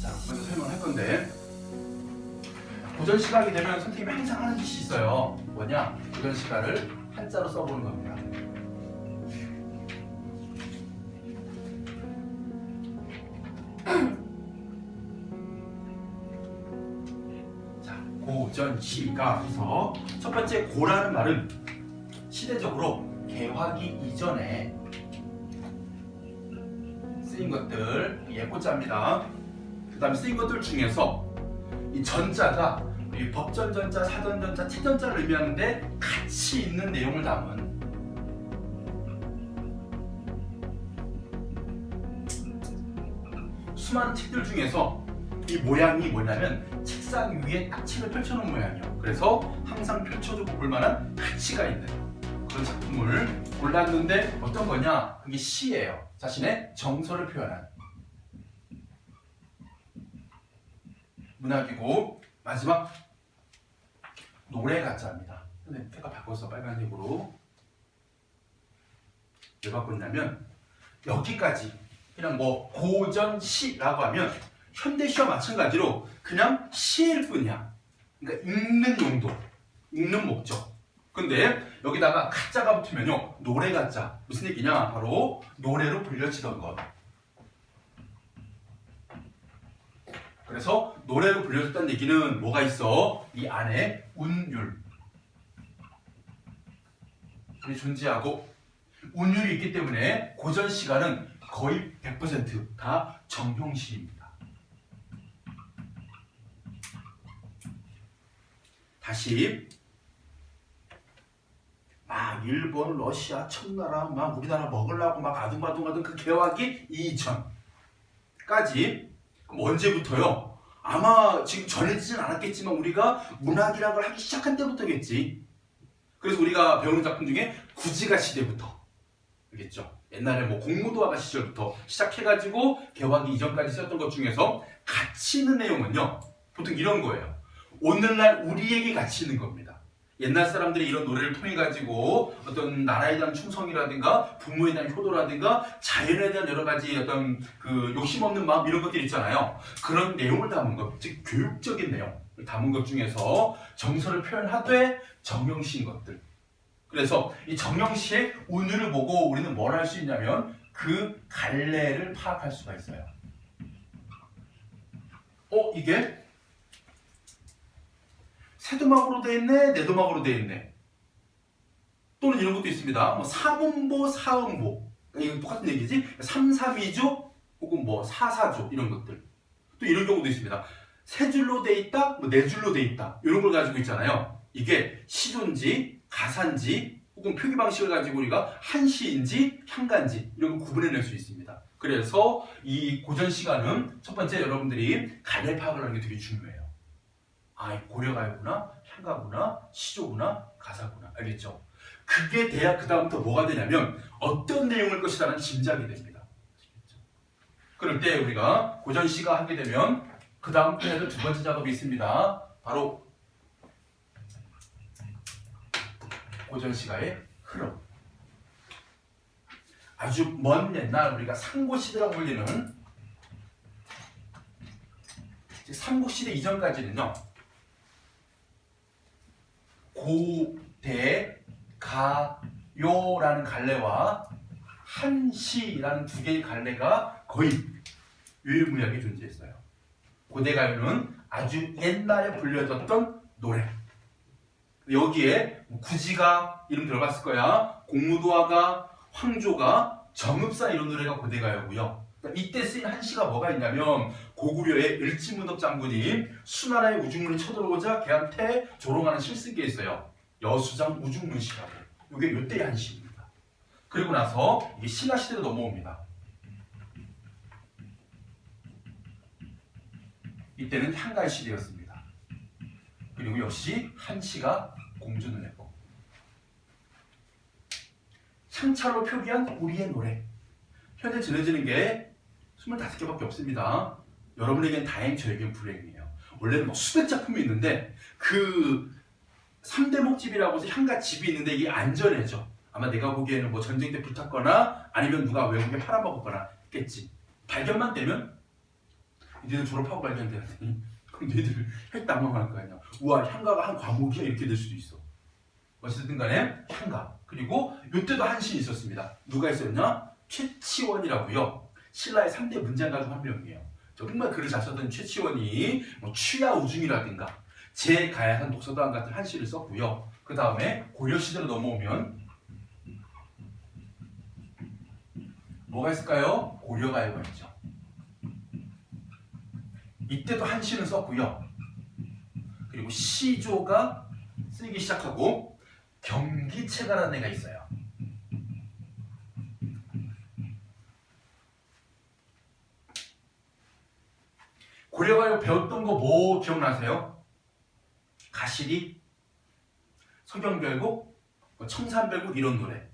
자, 먼저 설명을 할 건데, 고전 시각이 되면 선생님이 항상 하는 짓이 있어요. 뭐냐? 고전 시각을 한자로 써보는 겁니다. 자, 고전 시각 해서 첫 번째 고라는 말은 시대적으로 개화기 이전에 쓰인 것들, 예고자입니다. 그 다음에 쓰인 것들 중에서 이 전자가 이 법전전자, 사전전자, 채전자를 의미하는데 같이 있는 내용을 담은 수많은 책들 중에서 이 모양이 뭐냐면 책상 위에 딱 책을 펼쳐놓은 모양이에요. 그래서 항상 펼쳐주고 볼만한 가치가 있는 그런 작품을 골랐는데 어떤 거냐? 그게 시예요. 자신의 정서를 표현한 문학이고, 마지막 노래 가짜입니다. 근데 색깔 바꿔서 빨간색으로. 왜 바꿨냐면 여기까지 그냥 뭐 고전시라고 하면 현대시와 마찬가지로 그냥 시일 뿐이야. 그러니까 읽는 용도, 읽는 목적. 근데 여기다가 가짜가 붙으면요, 노래 가짜. 무슨 얘기냐? 바로 노래로 불려지던 것. 그래서 노래로 불려졌다는 얘기는 뭐가 있어? 이 안에 운율이 존재하고, 운율이 있기 때문에 고전 시가는 거의 100% 정형시입니다. 다시 막 일본, 러시아, 청나라, 막 우리나라 먹으려고 막 아둥바둥하던 그 개화기 이전까지. 그럼 언제부터요? 아마 지금 전해지진 않았겠지만 우리가 문학이라는 걸 하기 시작한 때부터겠지. 그래서 우리가 배우는 작품 중에 구지가 시대부터, 알겠죠? 옛날에 뭐 공무도화가 시절부터 시작해가지고 개화기 이전까지 썼던 것 중에서 가치 있는 내용은요, 보통 이런 거예요. 오늘날 우리에게 가치 있는 겁니다. 옛날 사람들이 이런 노래를 통해 가지고 어떤 나라에 대한 충성이라든가 부모에 대한 효도라든가 자연에 대한 여러 가지 어떤 그 욕심 없는 마음, 이런 것들 있잖아요. 그런 내용을 담은 것, 즉 교육적인 내용을 담은 것 중에서 정서를 표현하되 정형시인 것들. 그래서 이 정형시의 운율을 보고 우리는 뭘 할 수 있냐면 그 갈래를 파악할 수가 있어요. 이게 세도막으로 돼 있네, 네도막으로 돼 있네. 또는 이런 것도 있습니다. 뭐 삼음보, 사음보. 이건 똑같은 얘기지. 332조 혹은 뭐 4사조, 이런 것들. 또 이런 경우도 있습니다. 세 줄로 돼 있다, 뭐 네 줄로 돼 있다. 이런 걸 가지고 있잖아요. 이게 시조인지 가사인지 혹은 표기 방식을 가지고 우리가 한시인지 향가인지 이런 걸 구분해낼 수 있습니다. 그래서 이 고전 시가는 첫 번째 여러분들이 갈래 파악을 하는 게 되게 중요해요. 고려가요구나, 향가구나, 시조구나, 가사구나. 알겠죠? 그게 돼야 그 다음부터 뭐가 되냐면 어떤 내용일 것이라는 짐작이 됩니다. 아시겠죠? 그럴 때 우리가 고전 시가 하게 되면 그 다음 해야 될 두 번째 작업이 있습니다. 바로 고전 시가의 흐름. 아주 먼 옛날 우리가 상고시대라고 불리는, 삼국시대 이전까지는요, 고대, 가요라는 갈래와 한시라는 두 개의 갈래가 거의 유일무이하게 존재했어요. 고대 가요는 아주 옛날에 불려졌던 노래. 여기에 구지가 이름 들어봤을 거야. 공무도화가, 황조가, 정읍사, 이런 노래가 고대 가요고요. 이때 쓰인 한시가 뭐가 있냐면 고구려의 을지문덕 장군이 수나라의 우중문이 쳐들어오자 걔한테 조롱하는 실쓰기에 있어요. 여수장 우중문시라고. 이게 이때의 한시입니다. 그리고 나서 이게 신라시대로 넘어옵니다. 이때는 향가의 시대였습니다. 그리고 역시 한시가 공존을 했고, 창찰로 표기한 우리의 노래. 현재 전해지는 게 25개밖에 없습니다. 여러분에겐 다행, 저에겐 불행이에요. 원래는 뭐 수백 작품이 있는데 그 3대목집이라고 해서 향가집이 있는데 이게 안 전해져. 아마 내가 보기에는 뭐 전쟁 때 붙었거나 아니면 누가 외국에 팔아먹었거나 했겠지. 발견만 되면 니들 졸업하고 발견되었더니 그럼 니들 핵당황할 거 아니야. 우와 향가가 한 과목이야 이렇게 될 수도 있어. 어쨌든 간에 향가. 그리고 이때도 한신이 있었습니다. 누가 있었냐? 최치원이라고요. 신라의 3대 문장가 중 한 명이에요. 정말 글을 잘 썼던 최치원이 뭐 취하우중이라든가 제가야산 독서도안 같은 한시를 썼고요. 그 다음에 고려시대로 넘어오면 뭐가 있을까요? 고려가요가 있죠. 이때도 한시를 썼고요. 그리고 시조가 쓰기 시작하고 경기체가라는 애가 있어요. 고려가요 배웠던 거 뭐 기억나세요? 가시리, 서경별곡, 청산별곡 이런 노래.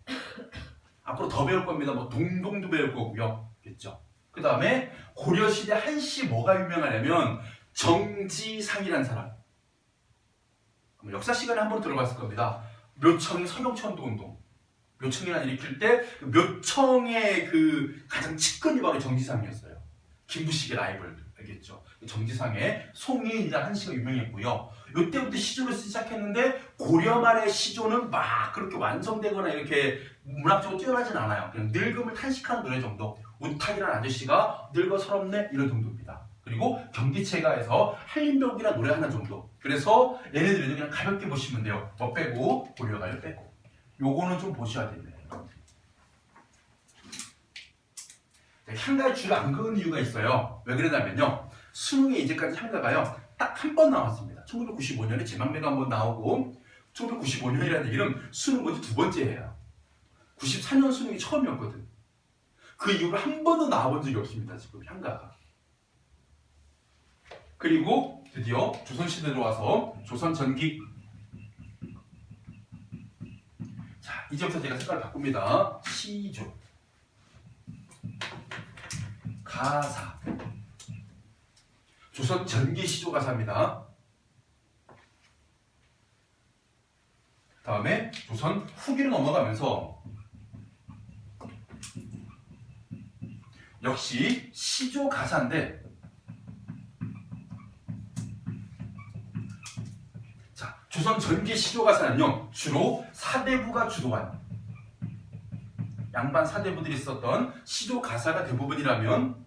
앞으로 더 배울 겁니다. 뭐 동동도 배울 거고요. 겠죠? 그 다음에 고려시대 한시 뭐가 유명하냐면 정지상이라는 사람. 역사 시간에 한번 들어봤을 겁니다. 묘청의 서경천도 운동. 묘청이란 일으킬 때 묘청의 그 가장 측근이 바로 정지상이었어요. 김부식의 라이벌. 알겠죠? 정지상의 송이인이라는 한시가 유명했고요. 이때부터 시조를 쓰기 시작했는데 고려 말의 시조는 막 그렇게 완성되거나 이렇게 문학적으로 뛰어나진 않아요. 그냥 늙음을 탄식하는 노래 정도. 운탁이라는 아저씨가 늙어 서럽네 이런 정도입니다. 그리고 경기체가에서 한림벽이라는 노래 하나 정도. 그래서 얘네들은 그냥 가볍게 보시면 돼요. 뭐 빼고 고려가요 빼고. 요거는 좀 보셔야 됩니다. 향가의 줄을 안 그은 이유가 있어요. 왜 그러냐면요. 수능에 이제까지 향가가요. 딱 한 번 나왔습니다. 1995년에 제망매가 한 번 나오고 1995년이라는 얘기는 수능 문제 두 번째예요. 94년 수능이 처음이었거든. 그 이후로 한 번도 나와본 적이 없습니다. 지금 향가가. 그리고 드디어 조선시대로 와서 조선전기. 자, 이제부터 제가 색깔을 바꿉니다. 시조, 가사. 조선 전기 시조 가사입니다. 다음에 조선 후기로 넘어가면서 역시 시조 가사인데, 자, 조선 전기 시조 가사는요 주로 사대부가 주도한 양반 사대부들이 썼던 시조 가사가 대부분이라면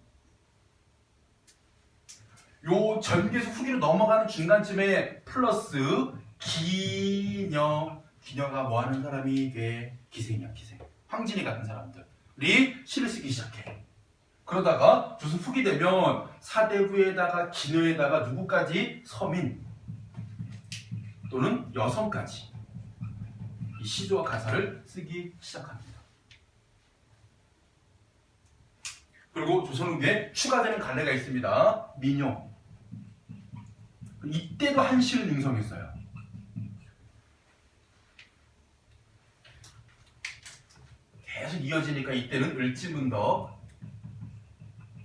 요 전기에서 후기로 넘어가는 중간쯤에 플러스 기녀가 뭐하는 사람이 돼? 기생이야 기생. 황진이 같은 사람들이 시를 쓰기 시작해. 그러다가 조선 후기 되면 사대부에다가 기녀에다가 누구까지? 서민 또는 여성까지 이 시조와 가사를 쓰기 시작합니다. 그리고 조선 후기에 추가되는 갈래가 있습니다. 민요. 이때도 한시를 능성했어요. 계속 이어지니까 이때는 을지문덕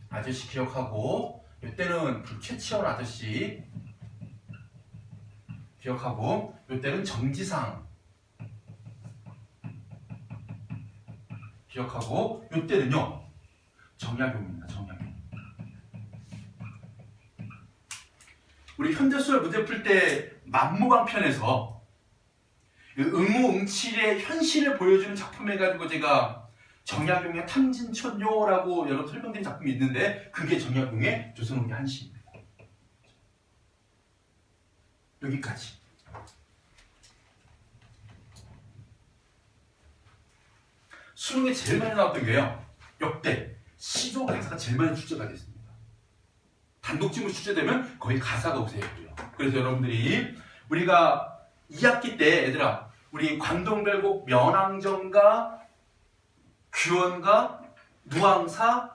아저씨 기억하고, 이때는 최치원 아저씨 기억하고, 이때는 정지상 기억하고, 이때는요 정약용입니다. 정약용. 우리 현대소설 문제 풀 때 만무강 편에서 응우응칠의 현실을 보여주는 작품 해가지고 제가 정약용의 탐진촌요라고 여러 설명드린 작품이 있는데 그게 정약용의 조선후기 한시입니다. 여기까지. 수능에 제일 많이 나왔던 게요. 역대 시조 가사가 제일 많이 출제가 됐습니다. 단독지문 출제되면 거의 가사가 우세했고요. 그래서 여러분들이 우리가 2학기 때 얘들아 우리 관동별곡 면왕정가 규원가 누왕사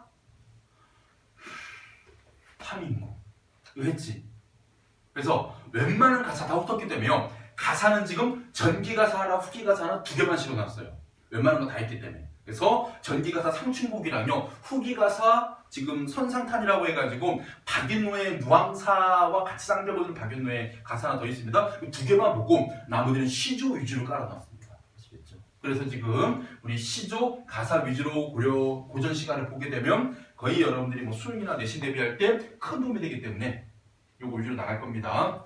파민구 이거 했지. 그래서 웬만한 가사 다 훑었기 때문에요. 가사는 지금 전기가사 하나 후기가사 하나 두 개만 실어놨어요. 웬만한 거 다 했기 때문에. 그래서 전기가사 상춘곡이랑요 후기가사 지금 선상탄이라고 해가지고 박윤호의 누왕사와 같이 쌍벽을 박윤호의 가사 하나 더 있습니다. 두 개만 보고 나머지는 시조 위주로 깔아놨습니다. 아시겠죠? 그래서 지금 우리 시조 가사 위주로 고전 시간을 보게 되면 거의 여러분들이 뭐 수능이나 내신 대비할 때 큰 도움이 되기 때문에 요거 위주로 나갈 겁니다.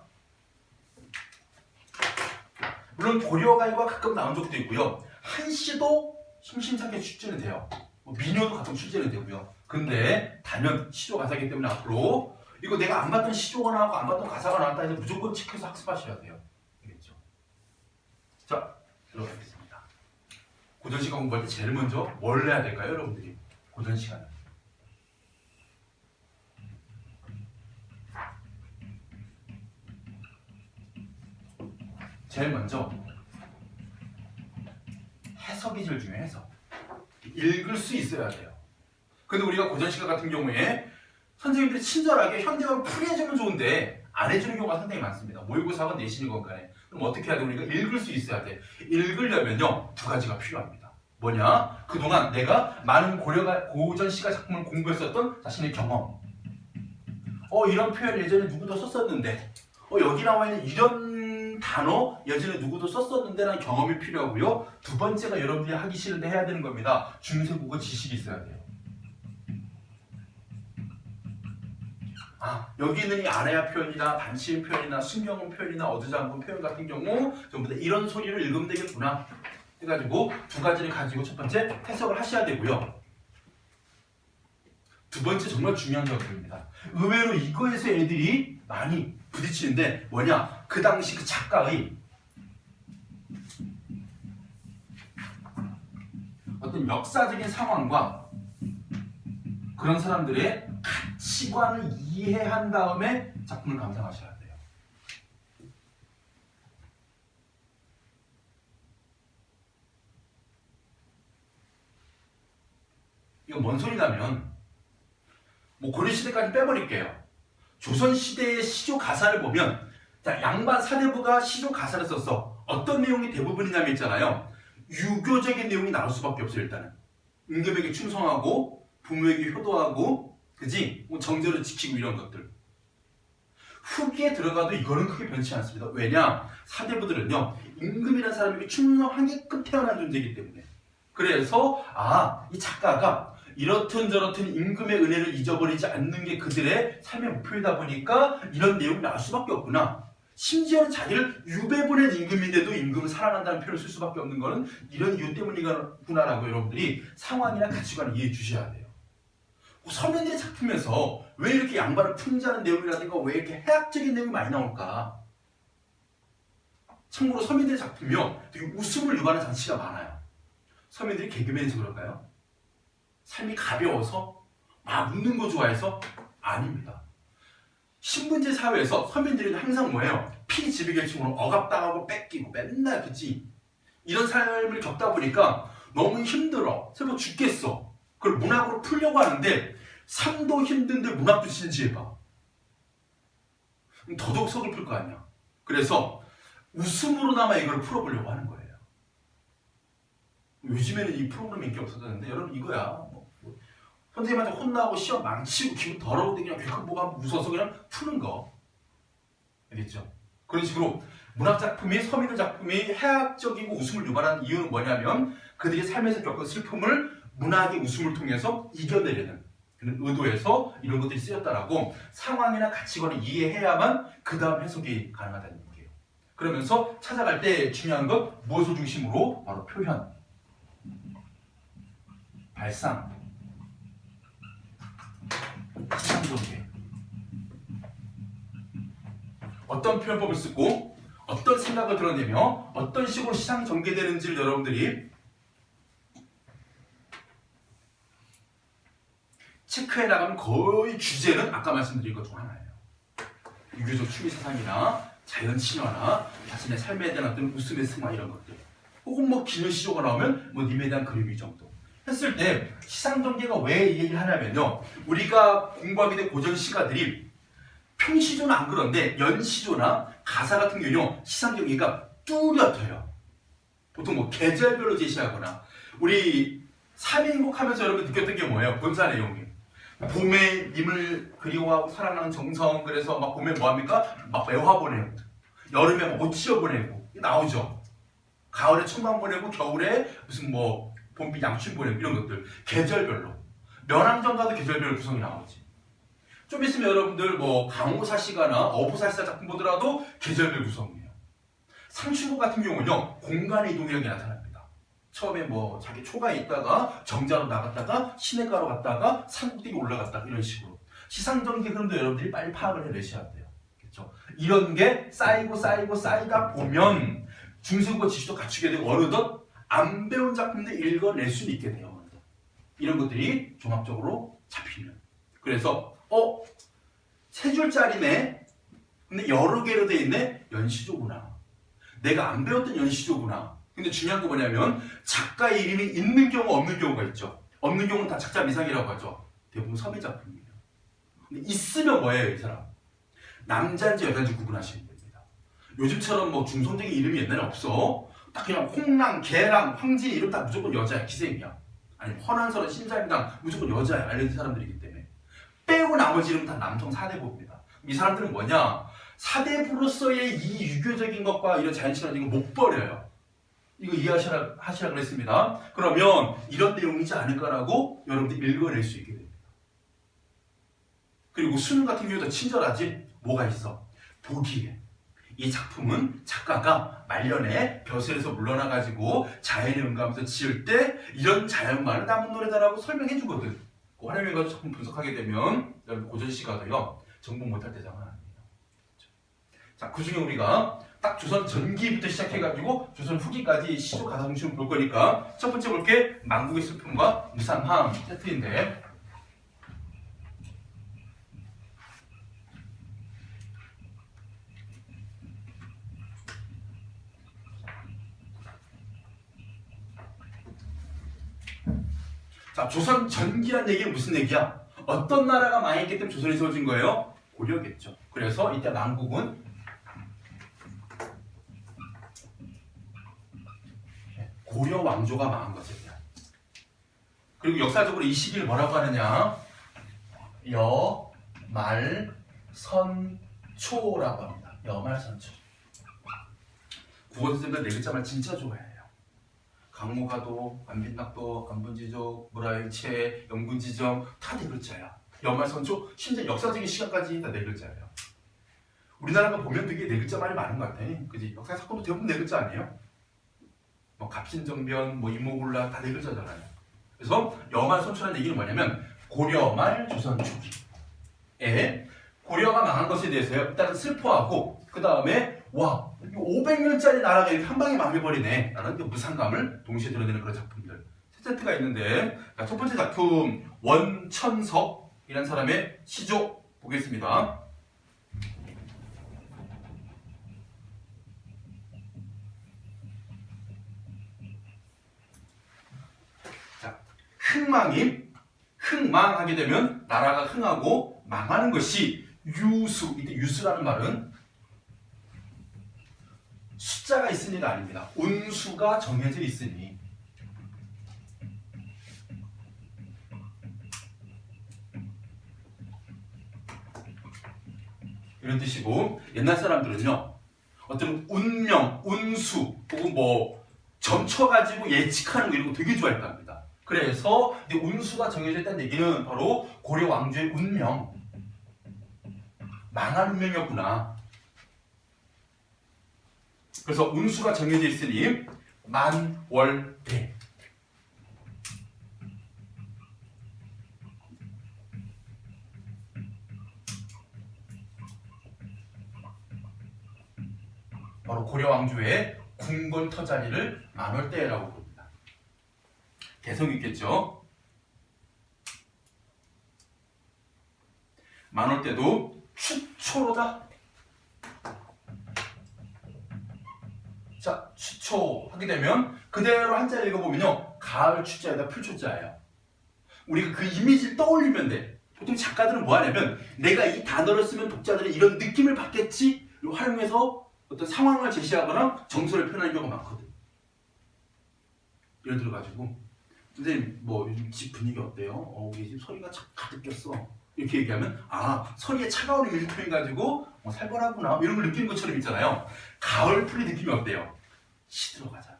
물론 고려가요가 가끔 나온 적도 있고요. 한시도 심심찮게 출제는 돼요. 뭐 민요도 가끔 출제는 되고요. 근데 단연 시조 가사이기 때문에 앞으로 이거 내가 안 봤던 시조가 나왔고 안 봤던 가사가 나왔다 해서 무조건 체크해서 학습하셔야 돼요. 알겠죠? 자, 들어가겠습니다. 고전 시간 공부할 때 제일 먼저 뭘 해야 될까요, 여러분들이? 고전 시간은. 제일 먼저 해석이 제일 중요해요. 해석. 읽을 수 있어야 돼요. 근데 우리가 고전 시간 같은 경우에 선생님들이 친절하게 현대어를 풀이해주면 좋은데 안 해주는 경우가 상당히 많습니다. 모의고사건 내신이건 간에. 그럼 어떻게 해야 돼? 우리가 읽을 수 있어야 돼. 읽으려면요, 두 가지가 필요합니다. 뭐냐? 그동안 내가 많은 고전 시가 작품을 공부했었던 자신의 경험. 이런 표현 예전에 누구도 썼었는데, 여기 나와 있는 이런 단어 예전에 누구도 썼었는데 라는 경험이 필요하고요. 두 번째가 여러분들이 하기 싫은데 해야 되는 겁니다. 중세국어 지식이 있어야 돼요. 여기 있는 이 아래야 표현이나 반시인 표현이나 순경은 표현이나 어두장군 표현 같은 경우 전부 다 이런 소리를 읽으면 되겠구나 해가지고 두 가지를 가지고 첫 번째 해석을 하셔야 되고요. 두 번째 정말 중요한 것들입니다. 의외로 이거에서 애들이 많이 부딪히는데 뭐냐? 그 당시 그 작가의 어떤 역사적인 상황과 그런 사람들의 가치관을 이해한 다음에 작품을 감상하셔야 돼요. 이거 뭔 소리냐면 뭐 고려시대까지 빼버릴게요. 조선시대의 시조 가사를 보면 자, 양반 사대부가 시조 가사를 썼어. 어떤 내용이 대부분이냐면 있잖아요. 유교적인 내용이 나올 수밖에 없어요. 일단은 임금에게 충성하고 부모에게 효도하고 그지? 뭐 정제를 지키고 이런 것들. 후기에 들어가도 이거는 크게 변치 않습니다. 왜냐? 사대부들은요 임금이라는 사람에게 충성하게끔 태어난 존재이기 때문에. 그래서 이 작가가 이렇든 저렇든 임금의 은혜를 잊어버리지 않는 게 그들의 삶의 목표이다 보니까 이런 내용이 나올 수밖에 없구나. 심지어는 자기를 유배 보낸 임금인데도 임금을 사랑한다는 표현을 쓸 수밖에 없는 거는 이런 이유 때문이구나라고 여러분들이 상황이나 가치관을 이해해 주셔야 돼요. 서민들의 작품에서 왜 이렇게 양반을 풍자하는 내용이라든가 왜 이렇게 해학적인 내용이 많이 나올까? 참고로 서민들의 작품이요 되게 웃음을 유발하는 장치가 많아요. 서민들이 개그맨에서 그럴까요? 삶이 가벼워서 막 웃는 거 좋아해서? 아닙니다. 신분제 사회에서 서민들은 항상 뭐예요? 피지배계층으로 억압당하고 뺏기고 맨날 그치? 이런 삶을 겪다 보니까 너무 힘들어. 슬퍼 죽겠어. 그걸 문학으로 풀려고 하는데 삶도 힘든데 문학도 진지해봐. 더더욱 서글플 거 아니야. 그래서 웃음으로나마 이걸 풀어보려고 하는 거예요. 요즘에는 이 프로그램이 인기 없어졌는데 여러분 이거야. 선생님한테 혼나고 시험 망치고 기분 더러운데 그냥 괴크 보고 한번 웃어서 그냥 푸는 거. 알겠죠? 그런 식으로 문학 작품이 서민의 작품이 해학적이고 웃음을 유발하는 이유는 뭐냐면 그들이 삶에서 겪은 슬픔을 문학의 웃음을 통해서 이겨내려는 그런 의도에서 이런 것들이 쓰였다라고 상황이나 가치관을 이해해야만 그 다음 해석이 가능하다는 얘기예요. 그러면서 찾아갈 때 중요한 건 무엇을 중심으로? 바로 표현, 발상, 시상전개. 어떤 표현법을 쓰고 어떤 생각을 드러내며 어떤 식으로 시상 전개되는지를 여러분들이 체크해 나가면 거의 주제는 아까 말씀드린 것 중 하나예요. 유교적 추리 사상이나 자연 친화나 자신의 삶에 대한 어떤 웃음의 승화 이런 것들. 혹은 뭐 기념 시조가 나오면 뭐 님에 대한 그림 이 정도. 했을 때 시상 전개가 왜 이 얘기를 하냐면요. 우리가 공부하게 된 고전 시가들이 평시조는 안 그런데 연시조나 가사 같은 경우는 시상 전개가 뚜렷해요. 보통 뭐 계절별로 제시하거나 우리 3인국 하면서 여러분 느꼈던 게 뭐예요? 본사 내용이 봄에 님을 그리워하고 사랑하는 정성. 그래서 막 봄에 뭐합니까? 막 매화 보내고 여름에 막 옷 치워 보내고 나오죠. 가을에 청강 보내고 겨울에 무슨 뭐 봄비 양춘 보내고 이런 것들 계절별로. 면왕정 가도 계절별 구성이 나오지. 좀 있으면 여러분들 뭐 강호사시가나 어부사시가 작품 보더라도 계절별 구성이에요. 상추국 같은 경우는요 공간의 이동이라는 게 나타납니다. 처음에 뭐 자기 초가에 있다가 정자로 나갔다가 시내가로 갔다가 산꼭대기 올라갔다가 이런 식으로 시상전기 흐름도 여러분들이 빨리 파악을 해내셔야 돼요. 그렇죠? 이런 게 쌓이고 쌓이다 보면 중수국어 지식도 갖추게 되고 어느덧 안 배운 작품들 읽어낼 수 있게 돼요. 이런 것들이 종합적으로 잡히면. 그래서 세 줄짜리네. 근데 여러 개로 돼 있네. 연시조구나. 내가 안 배웠던 연시조구나. 근데 중요한 거 뭐냐면 작가의 이름이 있는 경우 없는 경우가 있죠. 없는 경우는 다 작자 미상이라고 하죠. 대부분 서민 작품이에요. 근데 있으면 뭐예요, 이 사람? 남자인지 여자인지 구분하시면 됩니다. 요즘처럼 뭐 중성적인 이름이 옛날에 없어. 딱 그냥 홍랑, 개랑, 황진 이름 다 무조건 여자야, 기생이야. 아니 헌한설은 신사임당 무조건 여자야, 알려진 사람들이기 때문에. 빼고 나머지 이름은 다 남성 사대부입니다. 이 사람들은 뭐냐? 사대부로서의 이 유교적인 것과 이런 자연친화적인 걸 못 버려요. 이거 이해하시라 그랬습니다. 그러면 이런 내용이지 않을까라고 여러분들 읽어낼 수 있게 됩니다. 그리고 수능 같은 경우도 친절하지? 뭐가 있어? 보기에 이 작품은 작가가 말년에 벼슬에서 물러나가지고 자연에 응가하면서 지을 때 이런 자연만을 담은 노래다라고 설명해 주거든. 그 활용해가지고 작품 분석하게 되면 여러분 고전시가도요 정복 못할 대상은 아니에요. 자, 그 중에 우리가 딱 조선 전기부터 시작해가지고 조선 후기까지 시조 가사 중심을 볼 거니까 첫 번째 볼게 망국의 슬픔과 무상함 세트인데 자, 조선 전기란 얘기는 무슨 얘기야? 어떤 나라가 망했기 때문에 조선이 세워진 거예요? 고려겠죠. 그래서 이때 망국은 고려 왕조가 망한 거죠. 그리고 역사적으로 이 시기를 뭐라고 하느냐? 여말선초라고 합니다. 여말선초. 국어 선생님들 네 글자말 진짜 좋아해요. 강모가도, 안빈낙도, 안분지족, 무라일체, 영분지정 다 네 글자야. 여말선초, 심지어 역사적인 시간까지 다 네 글자예요. 우리나라가 보면 되게 네 글자 말이 많은 것 같아. 그지? 역사 사건도 대부분 네 글자 아니에요? 뭐 갑신정변, 뭐 이모굴라 다 네 글자잖아요. 그래서 여말선초라는 얘기는 뭐냐면 고려 말 조선 초기에 고려가 망한 것에 대해서요. 일단은 슬퍼하고 그 다음에 와 500년짜리 나라가 이렇게 한 방에 망해버리네 라는 그 무상감을 동시에 드러내는 그런 작품들 세 세트가 있는데 자, 첫 번째 작품 원천석이라는 사람의 시조 보겠습니다. 자, 흥망하게 되면 나라가 흥하고 망하는 것이 유수. 이때 유수라는 말은 숫자가 있으니가 아닙니다. 운수가 정해져 있으니. 이런 뜻이고 옛날 사람들은요. 어떤 운명, 운수 혹은 뭐 점쳐가지고 예측하는 거 이런 거 되게 좋아했다 합니다. 그래서 운수가 정해져 있다는 얘기는 바로 고려 왕조의 운명. 망할 운명이었구나. 그래서 운수가 정해져 있으니 만월대. 바로 고려 왕조의 궁궐 터자리를 만월대라고 부릅니다. 개성 있겠죠? 만월대도 추초로다. 자, 추초 하게 되면 그대로 한자 읽어보면요. 가을 추자에다 풀초자예요. 우리가 그 이미지를 떠올리면 돼. 보통 작가들은 뭐 하냐면 내가 이 단어를 쓰면 독자들이 이런 느낌을 받겠지 활용해서 어떤 상황을 제시하거나 정서를 표현하는 경우가 많거든. 예를 들어가지고 선생님 뭐 요즘 집 분위기 어때요? 우리 집 소리가 가득 꼈어. 이렇게 얘기하면 소리에 차가운 의미를 표현해가지고 살벌하구나 이런 걸 느끼는 것처럼 있잖아요. 가을풀이 느낌이 어때요? 시들어가잖아.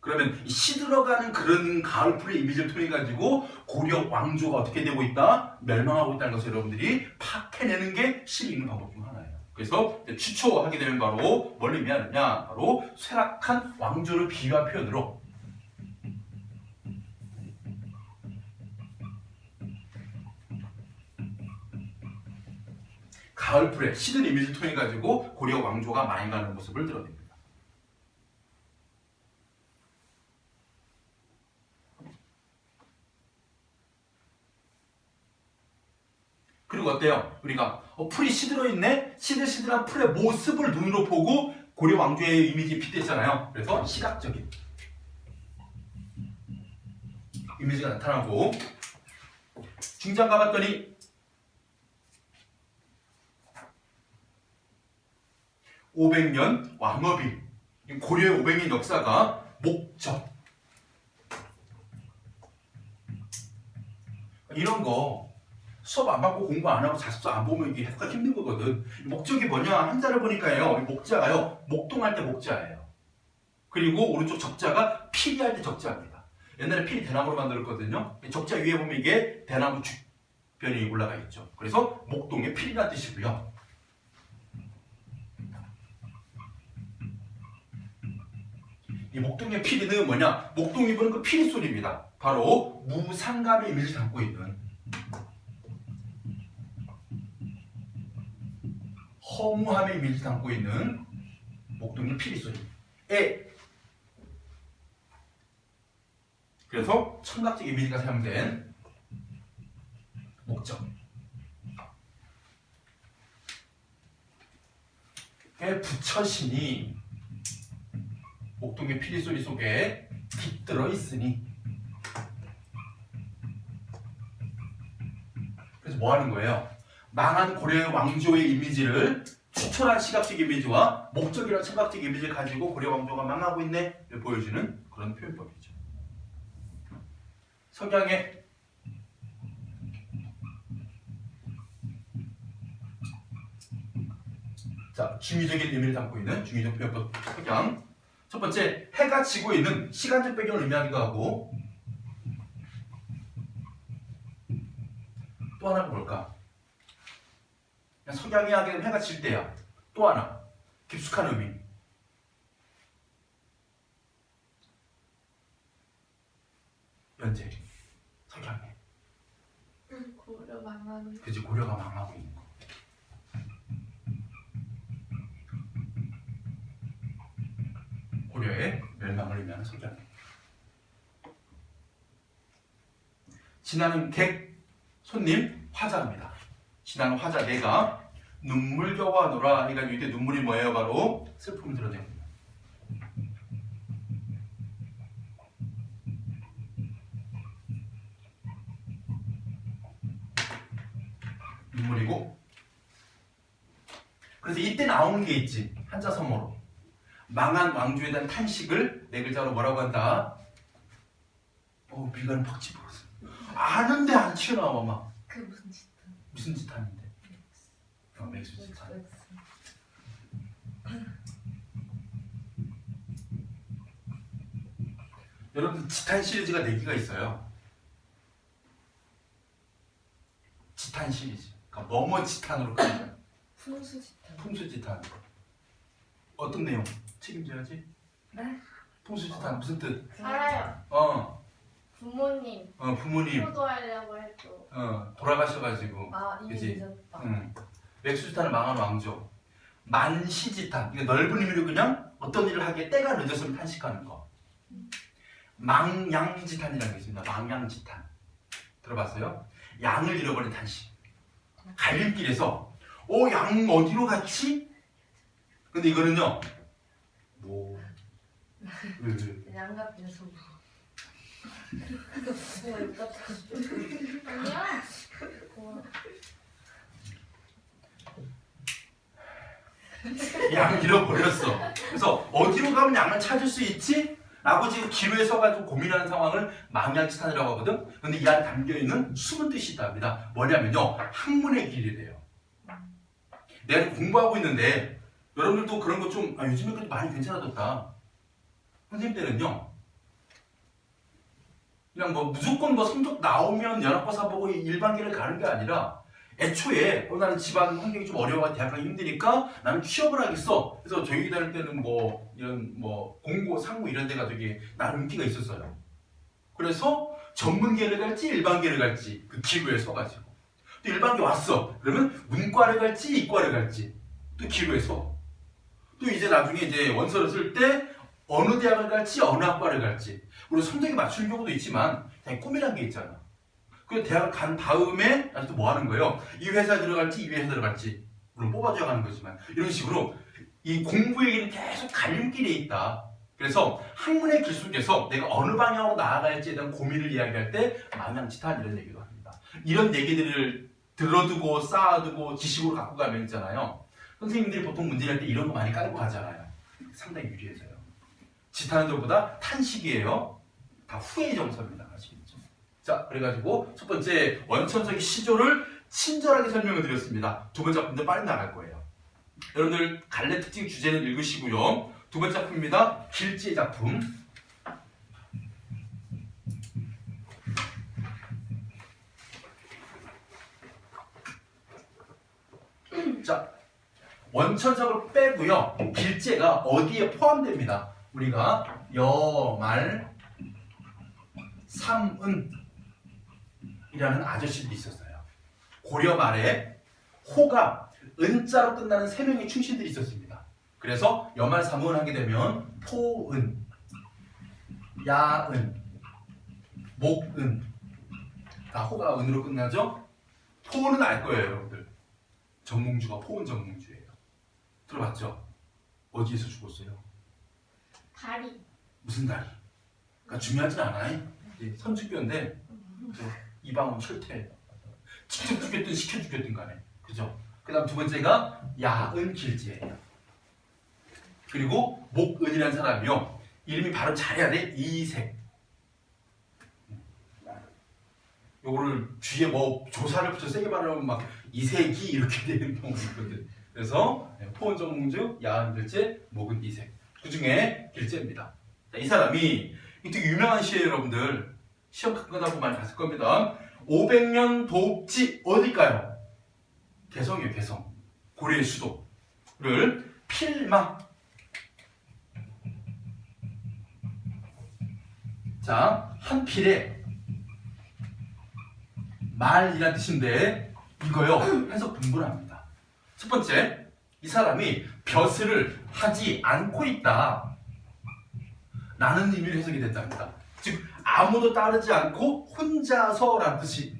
그러면 이 시들어가는 그런 가을풀의 이미지를 통해 가지고 고려 왕조가 어떻게 되고 있다? 멸망하고 있다는 것을 여러분들이 파악해내는 게 시를 읽는 방법 중 하나예요. 그래서 추초하게 되면 바로 뭘 의미하느냐? 바로 쇠락한 왕조를 비유한 표현으로 가을풀의 시든 이미지를 통해 가지고 고려 왕조가 망해가는 모습을 드러냅니다. 그리고 어때요? 우리가 풀이 시들어있네? 시들시들한 풀의 모습을 눈으로 보고 고려 왕조의 이미지 빗댔잖아요. 그래서 시각적인 이미지가 나타나고 중장 가봤더니 500년 왕업일 고려의 500년 역사가 목적 이런 거 수업 안 받고 공부 안 하고 자습서 안 보면 이게 해석하기 힘든 거거든. 목적이 뭐냐? 한자를 보니까요. 목자가요. 목동할 때 목자예요. 그리고 오른쪽 적자가 피리할 때 적자입니다. 옛날에 피리 대나무로 만들었거든요. 적자 위에 보면 이게 대나무 주변이 올라가 있죠. 그래서 목동의 피리라는 뜻이고요. 이 목동의 피리는 뭐냐? 목동이 부는 그 피리 소리입니다. 바로 무상감의 의미를 담고 있는 허무함의 이미지를 담고 있는 목동의 피리 소리에 그래서 청각적 이미지가 사용된 목적 부처신이 목동의 피리 소리 속에 깃들어 있으니 그래서 뭐 하는 거예요? 망한 고려의 왕조의 이미지를 추천한 시각적 이미지와 목적이라는 청각적 이미지를 가지고 고려 왕조가 망하고 있네 보여주는 그런 표현법이죠. 석양의 중의적인 의미를 담고 있는 중의적 표현법 석양. 첫 번째, 해가 지고 있는 시간적 배경을 의미하기도 하고 또 하나는 뭘까? 석양이 하게 되면 해가 질 때야. 또 하나 깊숙한 의미. 연재 석양에 고려 망하는 그지 고려가 망하고 있는 거. 고려의 멸망을 의미하는 석양에. 지나는 객 손님 화자입니다. 지나는 화자 내가 눈물겨워 하노라. 그러니까 이때 눈물이 뭐예요? 바로 슬픔을 드러냅니다. 눈물이고 그래서 이때 나오는 게 있지. 한자 성어로 망한 왕조에 대한 탄식을 네 글자로 뭐라고 한다? 미간을 팍 집어서 아는데 안 튀어나와 막. 그 무슨 짓? 무슨 짓 하는데? 맥스 짓 하는. 여러분 지탄 시리즈가 4개가 있어요. 지탄 시리즈. 그러니까 뭐뭐 지탄으로 끝나요. 풍수지탄. 풍수지탄. 어떤 내용? 책임져야지. 네? 풍수지탄 무슨 뜻? 알아요. 부모님 부모님. 효도하려고 해도 돌아가셔가지고. 이미 그치? 늦었다. 맥수지탄을 망한 왕조. 만시지탄. 이게 넓은 의미로 그냥 어떤 일을 하기에 때가 늦었으면 탄식하는 거. 망양지탄이라는 게 있습니다. 망양지탄. 들어봤어요? 양을 잃어버린 탄식. 갈림길에서 양 어디로 갔지? 근데 이거는요. 양갑에서 아니야. 양 잃어버렸어. 그래서 어디로 가면 양을 찾을 수 있지? 라고 지금 기로에 서가지고 고민하는 상황을 망양지탄이라고 하거든. 근데 이 안에 담겨있는 숨은 뜻이 있답니다. 뭐냐면요. 학문의 길이래요. 내가 공부하고 있는데 여러분들도 그런 거 좀 요즘에 그래도 많이 괜찮아졌다. 선생님 때는요. 그냥 뭐 무조건 뭐 성적 나오면 연합고사 보고 일반계를 가는 게 아니라 애초에 나는 집안 환경이 좀 어려워 대학 가기 힘드니까 나는 취업을 하겠어. 그래서 저희 다닐 때는 뭐 이런 뭐 공고, 상무 이런 데가 되게 나름 인기가 있었어요. 그래서 전문계를 갈지 일반계를 갈지 그 기로에 서가지고 또 일반계 왔어. 그러면 문과를 갈지 이과를 갈지 또 기로에 서. 또 이제 나중에 이제 원서를 쓸 때 어느 대학을 갈지 어느 학과를 갈지 물론 성적에 맞추는 경우도 있지만 그냥 꿈이란 게 있잖아. 그 대학을 간 다음에 나도 뭐 하는 거예요? 이 회사에 들어갈지 이 회사에 들어갈지 물론 뽑아줘야 하는 거지만 이런 식으로 이 공부의 길은 계속 갈림길에 있다. 그래서 학문의 길 속에서 내가 어느 방향으로 나아갈지에 대한 고민을 이야기할 때 망향지탄 이런 얘기도 합니다. 이런 얘기들을 들어두고 쌓아두고 지식으로 갖고 가면 있잖아요. 선생님들이 보통 문제 낼 때 이런 거 많이 깔고 가잖아요. 상당히 유리해서요. 지탄은 것보다 탄식이에요. 다 후의 정서입니다. 아시겠죠? 자, 그래가지고 첫 번째 원천적인 시조를 친절하게 설명을 드렸습니다. 두 번째 작품도 빨리 나갈 거예요. 여러분들 갈래 특징 주제는 읽으시고요. 두 번째 작품입니다. 길지의 작품. 자, 원천적으로 빼고요. 길지가 어디에 포함됩니다. 우리가 여, 말, 삼은 이라는 아저씨들이 있었어요. 고려 말에 호가 은자로 끝나는 세 명의 충신들이 있었습니다. 그래서 여말 삼은 하게 되면 포은, 야은, 목은 다 호가 은으로 끝나죠. 포은은 알 거예요, 여러분들. 정몽주가 포은 정몽주예요. 들어봤죠? 어디에서 죽었어요? 다리. 무슨 다리? 그러니까 중요하진 않아요. 선주교인데 이방원 철퇴 직접 죽였든 시켜 죽였든 간에 그죠? 그 다음 두 번째가 야은 길지예요. 그리고 목은이라는 사람이요 이름이 발음 잘해야 돼. 이색. 요거를 뒤에 뭐 조사를 붙여 세게 발음하면 막 이색이 이렇게 되는 경우가 있거든. 그래서 포은 정몽주, 야은 길제, 목은 이색. 그 중에 길제입니다. 자, 이 사람이 되게 유명한 시예요, 여러분들. 시험 가끔가다 보면 많이 봤을 겁니다. 500년 도읍지 어딜까요? 개성이에요, 개성. 고려의 수도를 필마. 자, 한 필에 말이란 뜻인데 이거요 해석 분분을 합니다. 첫 번째, 이 사람이 벼슬을 하지 않고 있다 라는 의미로 해석이 된답니다. 즉 아무도 따르지 않고 혼자서라는 뜻이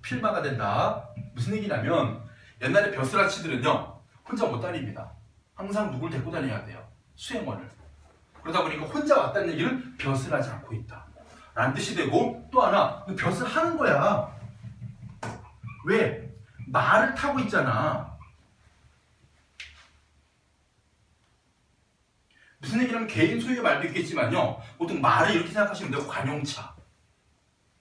필마가 된다. 무슨 얘기냐면 옛날에 벼슬아치들은요 혼자 못 다닙니다. 항상 누굴 데리고 다녀야 돼요. 수행원을. 그러다 보니까 혼자 왔다는 얘기는 벼슬하지 않고 있다 라는 뜻이 되고, 또 하나 벼슬하는 거야. 왜? 말을 타고 있잖아. 무슨 얘기냐면 개인 소유의 말도 있겠지만요 보통 말을 이렇게 생각하시면 돼요. 관용차.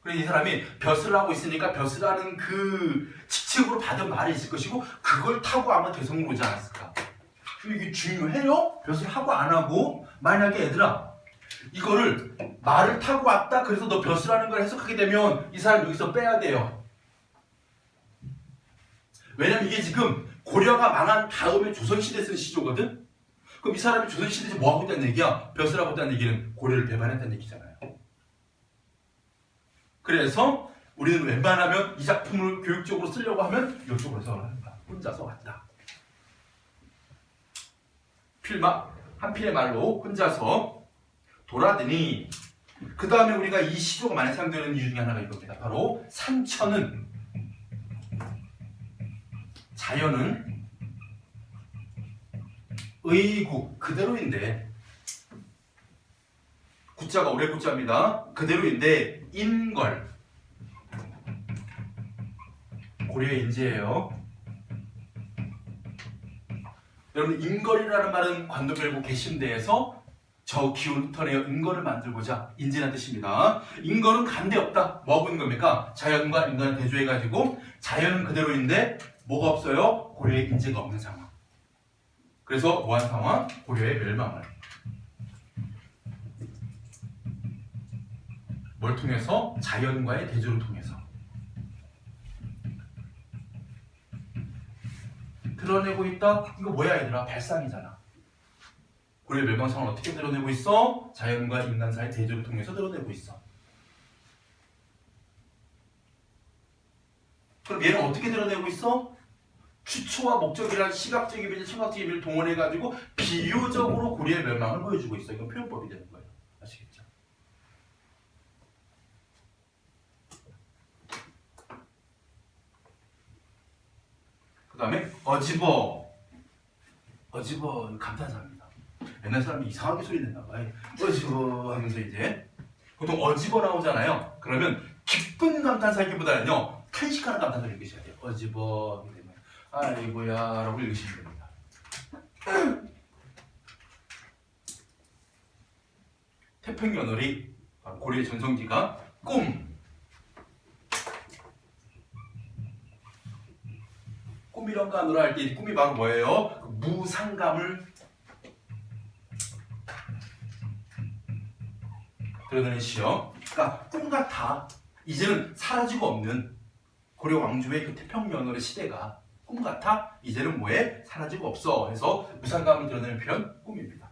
그래서 이 사람이 벼슬을 하고 있으니까 벼슬하는 그 직책으로 받은 말이 있을 것이고 그걸 타고 아마 대성으로 오지 않았을까. 이게 중요해요. 벼슬하고 안 하고. 만약에 얘들아 이거를 말을 타고 왔다 그래서 너 벼슬하는 걸 해석하게 되면 이 사람 여기서 빼야 돼요. 왜냐면 이게 지금 고려가 망한 다음에 조선시대에 쓴 시조거든. 그럼 이 사람이 조선시대에 뭐 하고 있다는 얘기야? 벼슬하고 있다는 얘기는 고려를 배반했다는 얘기잖아요. 그래서 우리는 웬만하면 이 작품을 교육적으로 쓰려고 하면 이쪽으로 해석을 합니다. 혼자서 왔다. 필마, 한 필의 말로 혼자서 돌아드니. 그 다음에 우리가 이 시조가 많이 사용되는 이유 중에 하나가 이겁니다. 바로 산천은, 자연은 의구, 그대로인데, 구자가 오래 구자입니다. 그대로인데 인걸, 고려의 인재예요. 여러분 인걸이라는 말은 관도별고 개심대에서 저 기운 흩어내어 인걸을 만들고자 인재라는 뜻입니다. 인걸은 간대 없다. 뭐하고 있는 겁니까? 자연과 인간을 대조해가지고 자연은 그대로인데 뭐가 없어요? 고려의 인재가 없는 상황. 그래서 뭐한 상황? 고려의 멸망을. 뭘 통해서? 자연과의 대조를 통해서 드러내고 있다? 이거 뭐야 얘들아? 발상이잖아. 고려의 멸망상을 어떻게 드러내고 있어? 자연과 인간 사이의 대조를 통해서 드러내고 있어. 그럼 얘는 어떻게 드러내고 있어? 추초와 목적이라는 시각적인 의미를 청각적 의미를 동원해가지고 비유적으로 고려의 멸망을 보여주고 있어. 이건 표현법이 되는 거예요. 아시겠죠? 그 다음에 어지버. 어지버 감탄사입니다. 옛날 사람이 이상하게 소리 냈나 봐요. 어지버 하면서 이제 보통 어지버 나오잖아요. 그러면 기쁜 감탄사기보다는요 탄식하는 감탄사를 읽으셔야 돼요. 어지버 하게 되면 아이고야 라고 읽으시면 됩니다. 태평연월이 고려의 전성기가 꿈이란 단어로 할 때 꿈이 바로 뭐예요? 그 무상감을 드러내는 시요. 그러니까 꿈 같아. 이제는 사라지고 없는 고려 왕조의 그 태평연월의 시대가 꿈 같아. 이제는 뭐해? 사라지고 없어. 해서 무상감을 드러내는 표현 꿈입니다.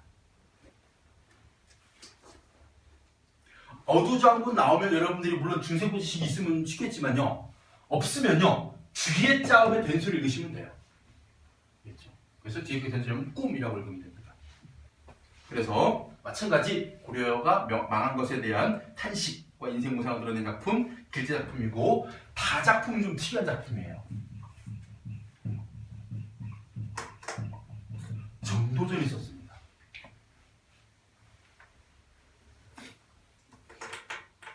어두장군 나오면 여러분들이 물론 중세고 지식이 있으면 쉽겠지만요. 없으면요. 뒤에 짜음에 된소리를 읽으시면 돼요. 그렇죠? 그래서 뒤에 그 된소리는 꿈이라고 읽으면 됩니다. 그래서 마찬가지 고려가 망한 것에 대한 탄식과 인생 모상을 드러낸 작품, 길제 작품이고 다 작품은 좀 특이한 작품이에요. 정도전이 있었습니다.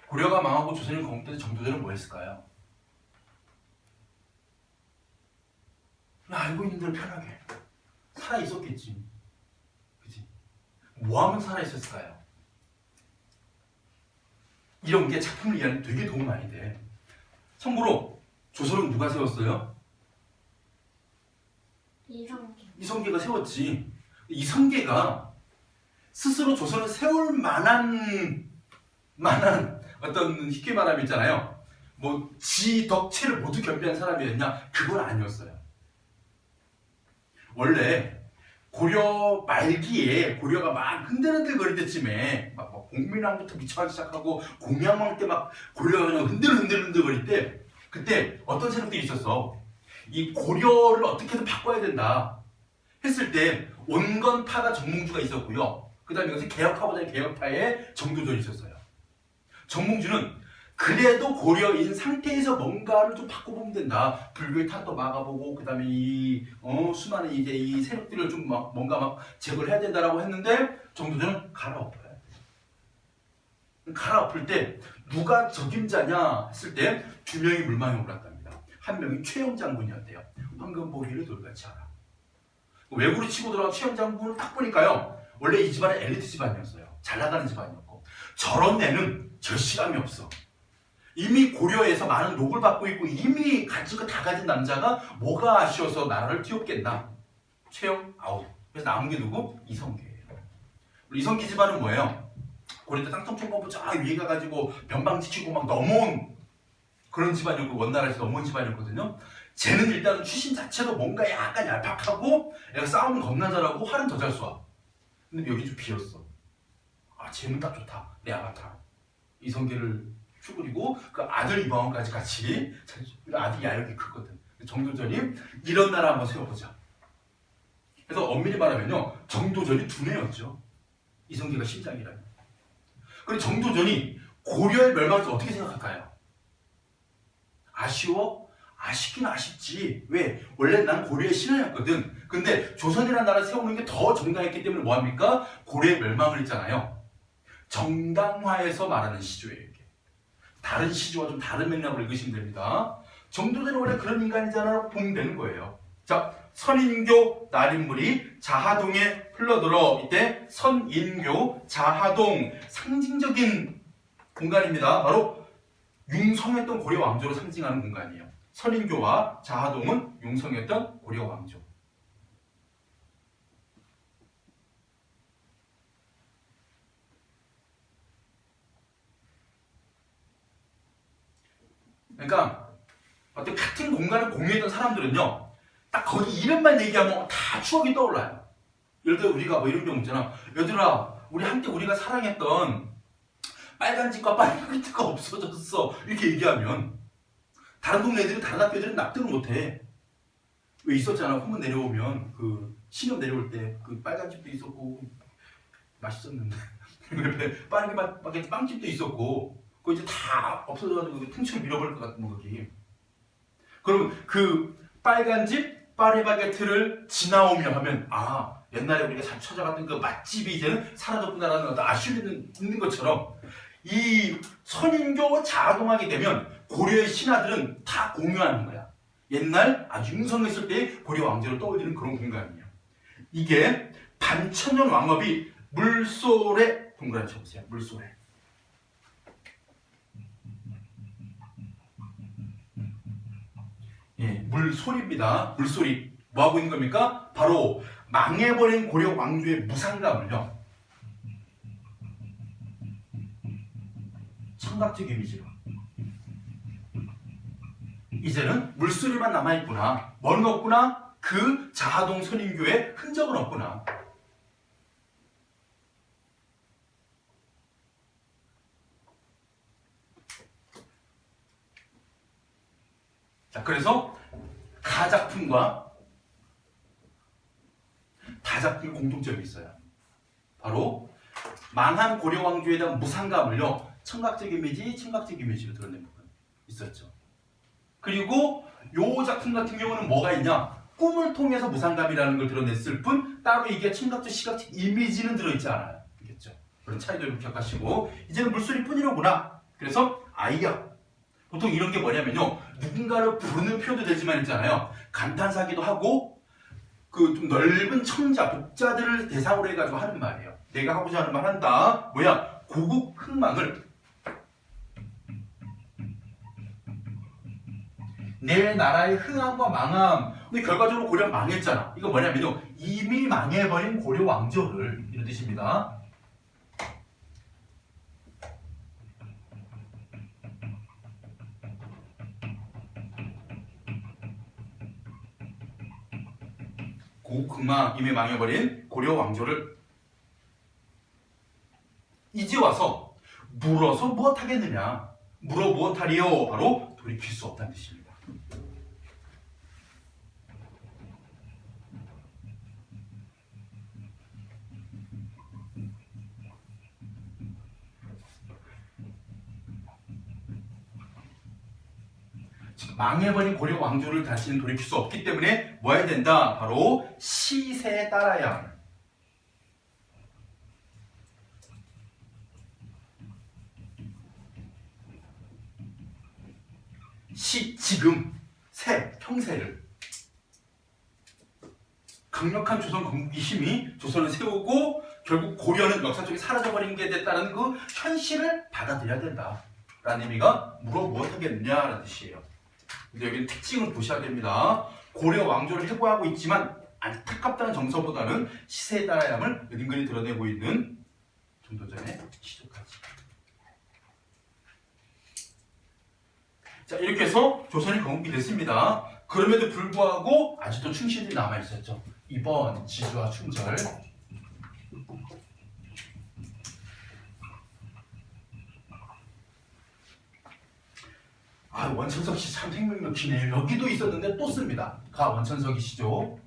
고려가 망하고 조선이 건국될 때 정도전은 뭐 했을까요? 알고 있는 대로 편하게 살아 있었겠지. 그치? 뭐 하면 살아 있었을까요? 이런 게 작품을 이해하는 데 되게 도움 많이 돼. 참고로 조선은 누가 세웠어요? 이성계. 이성계가 세웠지. 이성계가 스스로 조선을 세울 만한 어떤 쉽게 말하면 있잖아요. 뭐 지덕체를 모두 겸비한 사람이었냐? 그건 아니었어요. 원래 고려 말기에 고려가 막 흔들흔들 거릴 때쯤에 막 공민왕부터 미쳐가기 시작하고 공양왕 때 막 고려가 그냥 흔들흔들 거릴 때 그때 어떤 세력들이 있었어. 이 고려를 어떻게든 바꿔야 된다 했을 때 온건파가 정몽주가 있었고요. 그 다음에 여기서 개혁파보다 개혁파의 정도전이 있었어요. 정몽주는 그래도 고려인 상태에서 뭔가를 좀 바꿔보면 된다. 불교의 탓도 막아보고, 그 다음에 수많은 이제 이 세력들을 좀 뭔가 막 제거를 해야 된다라고 했는데, 정도전은 갈아엎어요. 갈아엎을 때, 누가 적임자냐 했을 때, 두 명이 물망에 올랐답니다. 한 명이 최영 장군이었대요. 황금보리를 돌같이 알아. 외구로 치고 들어간 최영 장군을 딱 보니까요, 원래 이 집안은 엘리트 집안이었어요. 잘 나가는 집안이었고, 저런 애는 절실함이 없어. 이미 고려에서 많은 녹을 받고 있고 이미 가진 거 다 가진 남자가 뭐가 아쉬워서 나라를 뒤엎겠나? 최영 아웃. 그래서 남은 게 누구? 이성계예요. 이성계 집안은 뭐예요? 고려 때 땅통총범부 저 위에 가가지고 변방 지키고 막 넘어온 그런 집안이었고 원나라에서 넘어온 집안이었거든요. 쟤는 일단은 출신 자체도 뭔가 약간 얄팍하고 애가 싸움은 겁나 잘하고 활은 더 잘 쏴. 근데 여기 좀 비었어. 아 쟤는 딱 좋다. 내 아바타. 이성계를 추구리고 그 아들 이방원까지 같이 아들이 야력이 크거든. 정도전이 이런 나라 한번 세워보자. 그래서 엄밀히 말하면요 정도전이 두뇌였죠. 이성계가 심장이라면. 그리고 정도전이 고려의 멸망에서 어떻게 생각할까요? 아쉬워? 아쉽긴 아쉽지. 왜? 원래 난 고려의 신하였거든. 근데 조선이라는 나라 세우는 게 더 정당했기 때문에 뭐합니까? 고려의 멸망을 했잖아요. 정당화해서 말하는 시조예요. 다른 시조와 좀 다른 맥락으로 읽으시면 됩니다. 정도전은 원래 그런 인간이잖아 보면 되는 거예요. 자, 선인교 날인물이 자하동에 흘러들어 이때 선인교, 자하동 상징적인 공간입니다. 바로 융성했던 고려 왕조를 상징하는 공간이에요. 선인교와 자하동은 융성했던 고려 왕조. 그러니까 어떤 같은 공간을 공유했던 사람들은요, 딱 거기 이름만 얘기하면 다 추억이 떠올라요. 예를 들어 우리가 뭐 이런 경우 있잖아. 얘들아, 우리 한때 우리가 사랑했던 빨간 집과 빨간 집가 없어졌어. 이렇게 얘기하면 다른 동네 애들은, 다른 학교 애들은 납득을 못해. 왜 있었잖아. 후문 내려오면 그 신협 내려올 때 그 빨간 집도 있었고 맛있었는데 빨간 빵집도 있었고 그거 이제 다 없어져가지고 퉁치를 밀어버릴 것 같은 거기. 그럼 그 빨간 집 파리바게트를 지나오며 하면 아, 옛날에 우리가 잘 찾아갔던 그 맛집이 이제는 사라졌구나라는 어떤 아쉬움이 있는 것처럼 이 선인교 자동하게 되면 고려의 신하들은 다 공유하는 거야. 옛날 아주 융성했을 때의 고려 왕조를 떠올리는 그런 공간이에요. 이게 반천년 왕업이 물소래, 동그라미 쳐보세요. 물소래. 예, 물소리입니다. 물소리. 뭐 하고 있는 겁니까? 바로 망해버린 고려 왕조의 무상감을요, 청각적 이미지로. 이제는 물소리만 남아있구나. 뭐는 없구나? 그 자하동 선인교의 흔적은 없구나. 자, 그래서 가작품과 다작품의 공통점이 있어요. 바로 망한 고려 왕조에 대한 무상감을요, 청각적 이미지로 드러낸 부분 있었죠. 그리고 요 작품 같은 경우는 뭐가 있냐? 꿈을 통해서 무상감이라는 걸 드러냈을 뿐 따로 이게 청각적, 시각적 이미지는 들어있지 않아요. 알겠죠? 그런 차이들을 기억하시고 이제는 물소리뿐이로구나. 그래서 아이야. 보통 이런 게 뭐냐면요, 누군가를 부르는 표현도 되지만 있잖아요, 감탄사기도 하고 그 좀 넓은 청자, 독자들을 대상으로 해가지고 하는 말이에요. 내가 하고자 하는 말 한다. 뭐야? 고국 흥망을, 내 나라의 흥함과 망함. 근데 결과적으로 고려는 망했잖아. 이거 뭐냐면요, 이미 망해버린 고려 왕조를, 이런 뜻입니다. 고극망, 이미 망해버린 고려 왕조를 이제 와서 물어서 무엇하겠느냐. 물어 무엇하리요? 바로 돌이킬 수 없다는 뜻입니다. 망해버린 고려 왕조를 다시는 돌이킬 수 없기 때문에 뭐 해야 된다? 바로 시세에 따라야 하는. 지금, 형세를. 강력한 조선 건국의 힘이 조선을 세우고 결국 고려는 역사 속에 사라져버린 게 됐다는 그 현실을 받아들여야 된다 라는 의미가 물어 무엇하겠느냐라는 뜻이에요. 근데 여기는 특징을 보셔야 됩니다. 고려 왕조를 해고하고 있지만 안타깝다는 정서보다는 시세에 따라야 함을 은근히 드러내고 있는 좀 더 전에 시조까지. 자, 이렇게 해서 조선이 건국이 됐습니다. 그럼에도 불구하고 아직도 충신들이 남아있었죠. 이번 지주와 충절. 아, 원천석 씨 참 생명력이네요. 여기도 있었는데 또 씁니다. 가 원천석이시죠.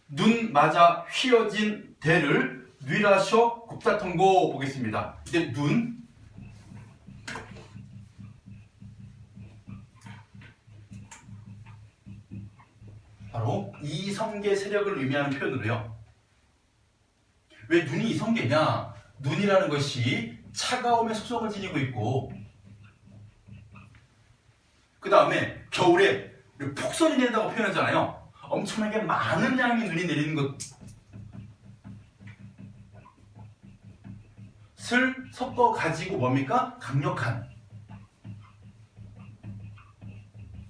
눈 맞아 휘어진 대를 뉘라셔 국사통고 보겠습니다. 이제 눈, 바로 이성계 세력을 의미하는 표현으로요. 왜 눈이 이성계냐? 눈이라는 것이 차가움의 속성을 지니고 있고, 그 다음에 겨울에 폭설이 내린다고 표현하잖아요. 엄청나게 많은 양의 눈이 내리는 것을 섞어 가지고 뭡니까? 강력한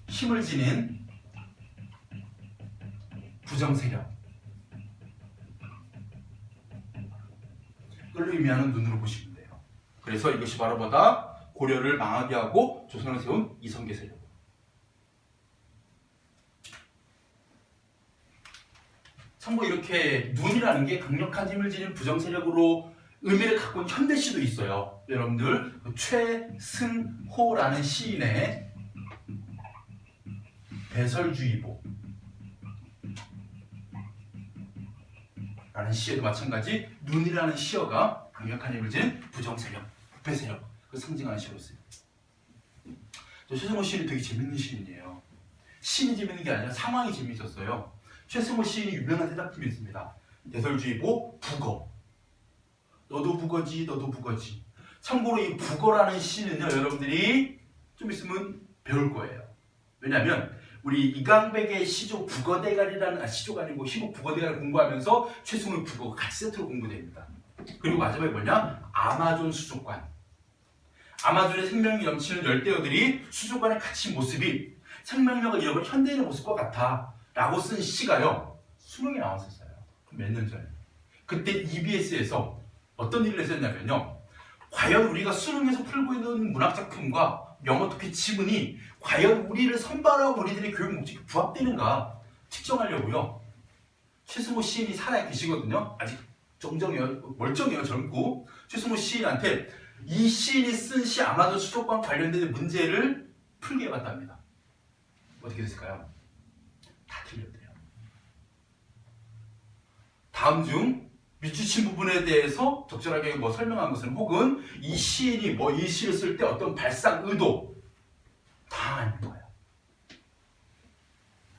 힘을 지닌 부정세력. 의미하는 눈으로 보시면 돼요. 그래서 이것이 바로 뭐다? 고려를 망하게 하고 조선을 세운 이성계 세력. 참고 이렇게 눈이라는 게 강력한 힘을 지닌 부정 세력으로 의미를 갖고 있는 현대시도 있어요. 여러분들 최승호라는 시인의 배설주의보 라는 시에도 마찬가지 눈이라는 시어가 강력한 힘을 지닌 부정 세력, 부패 세력 그 상징하는 시로 써요. 최승호 시인이 되게 재밌는 시인이에요. 시인이 재밌는 게 아니라 상황이 재밌었어요. 최승호 시인이 유명한 대작품이 있습니다. 배설주의보 북어. 너도 북어지, 너도 북어지. 참고로 이 북어라는 시는요, 여러분들이 좀 있으면 배울 거예요. 왜냐하면 우리 이강백의 시조 북어대가리라는 시조가 아니고 희곡 북어대가리 공부하면서 최승호의 북어가 같이 세트로 공부됩니다. 그리고 마지막에 뭐냐? 아마존 수족관. 아마존의 생명이 넘치는 열대어들이 수족관에 갇힌 모습이 생명력을 잃어버린 현대인의 모습과 같아 라고 쓴 시가요, 수능에 나왔었어요. 몇 년 전에. 그때 EBS에서 어떤 일을 했었냐면요, 과연 우리가 수능에서 풀고 있는 문학작품과 영어 독해 지문이 과연 우리를 선발하고 우리들의 교육 목적에 부합되는가 측정하려고요, 최승호 시인이 살아 계시거든요. 아직 정정해요, 멀쩡해요, 젊고. 최승호 시인한테 이 시인이 쓴 시 아마존 수족관 관련된 문제를 풀게 해봤답니다. 어떻게 됐을까요? 다 틀렸대요. 다음 중 밑주친 부분에 대해서 적절하게 설명한 것은, 혹은 이 시인이 이 시를 쓸 때 어떤 발상 의도 다 아닌 거예요.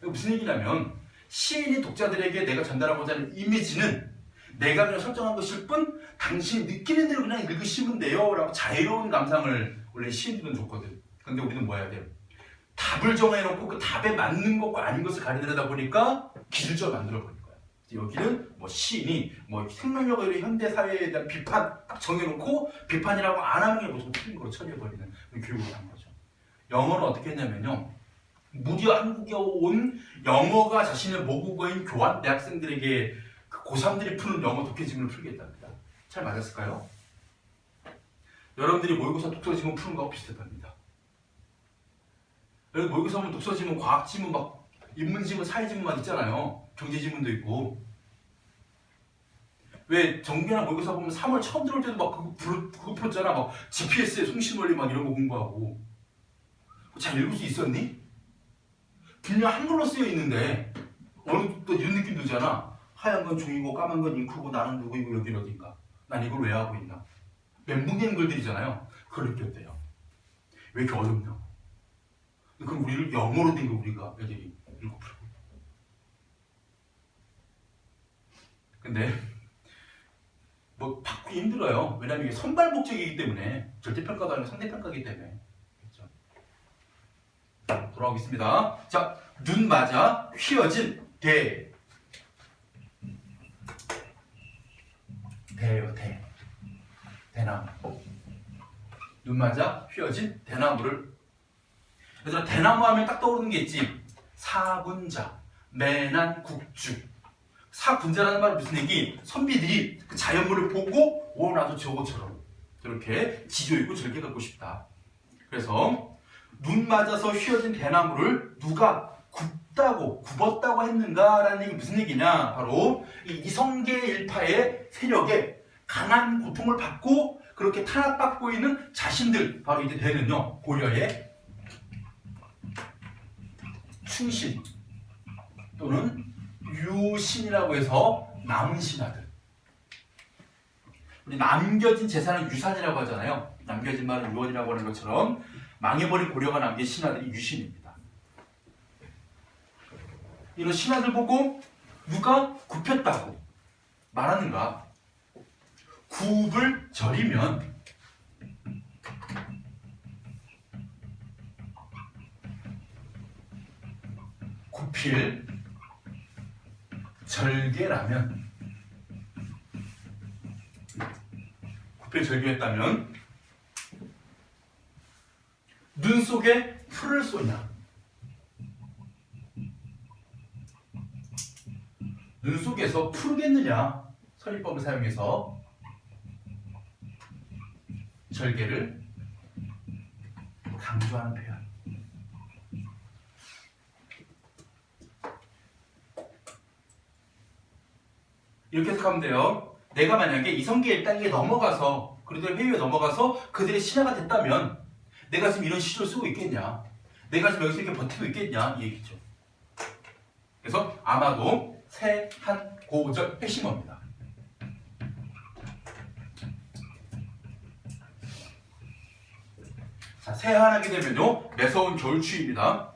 무슨 얘기냐면, 시인이 독자들에게 내가 전달하고자 하는 이미지는 내가 그냥 설정한 것일 뿐 당신이 느끼는 대로 그냥 읽으시면 돼요 라고 자유로운 감상을 원래 시인들은 줬거든. 근데 우리는 뭐 해야 돼요? 답을 정해놓고 그 답에 맞는 것과 아닌 것을 가리내다 보니까 기술적으로 만들어버린 거예요. 여기는 시인이 생명력의 현대 사회에 대한 비판 딱 정해놓고 비판이라고 안 하는 게 보통 틀린 걸로 처리해버리는 교육을 한 거죠. 영어는 어떻게 했냐면요, 무려 한국에 온 영어가 자신의 모국어인 교환 대학생들에게 그 고3들이 푸는 영어 독해 지문을 풀게 했답니다. 잘 맞았을까요? 여러분들이 모의고사 독서 지문 푸는 거하고 비슷했답니다. 여러분 모의고사 보면 독서 지문, 과학 지문, 인문 지문, 사회 지문만 있잖아요. 경제 지문도 있고. 왜 정규나 모의고사 보면 3월 처음 들어올 때도 그거 풀었잖아. GPS의 송신원리 이런 거 공부하고. 잘 읽을 수 있었니? 분명 한글로 쓰여 있는데 어느 또 이런 느낌 들잖아. 하얀 건 종이고 까만 건 잉크고 나는 누구이고 여기는 어딘가. 난 이걸 왜 하고 있나. 멘붕인 글들이잖아요. 그걸 느꼈대요. 왜 이렇게 어렵냐. 그럼 우리를 영어로 된 거 우리가 애들이 읽고 풀고. 근데 바꾸기 힘들어요. 왜냐면 이게 선발 목적이기 때문에, 절대평가도 아니고 상대평가이기 때문에. 그렇죠? 돌아오겠습니다. 자, 눈 맞아 휘어진 대나무. 눈 맞아 휘어진 대나무를. 그래서 대나무 하면 딱 떠오르는 게 있지. 사군자, 매난 국주. 사군자라는 말은 무슨 얘기? 선비들이 그 자연물을 보고 나도 저거처럼 저렇게 지조 있고 절개 갖고 싶다. 그래서 눈 맞아서 휘어진 대나무를 누가 굽었다고 했는가라는 얘기 무슨 얘기냐? 바로 이 이성계 일파의 세력에 강한 고통을 받고 그렇게 탄압받고 있는 자신들, 바로 이제 대는요, 고려의 충신 또는 유신이라고 해서 남은 신하들. 우리 남겨진 재산은 유산이라고 하잖아요. 남겨진 말은 유언이라고 하는 것처럼 망해버린 고려가 남긴 신하들이 유신입니다. 이런 신하들 보고 누가 굽혔다고 말하는가? 굽을 절이면 굽힐 절개라면, 굽힐 절개했다면 눈 속에 풀을 쏘냐? 눈 속에서 푸르겠느냐? 서리법을 사용해서 절개를 강조하는 표현. 이렇게 해석하면 돼요. 내가 만약에 이성계 1단계 넘어가서 그들의 회의에 넘어가서 그들의 신하가 됐다면 내가 지금 이런 시조를 쓰고 있겠냐? 내가 지금 여기서 이렇게 버티고 있겠냐? 이 얘기죠. 그래서 아마도 세한고절 핵심어입니다. 자, 세한하게 되면요 매서운 겨울추위입니다.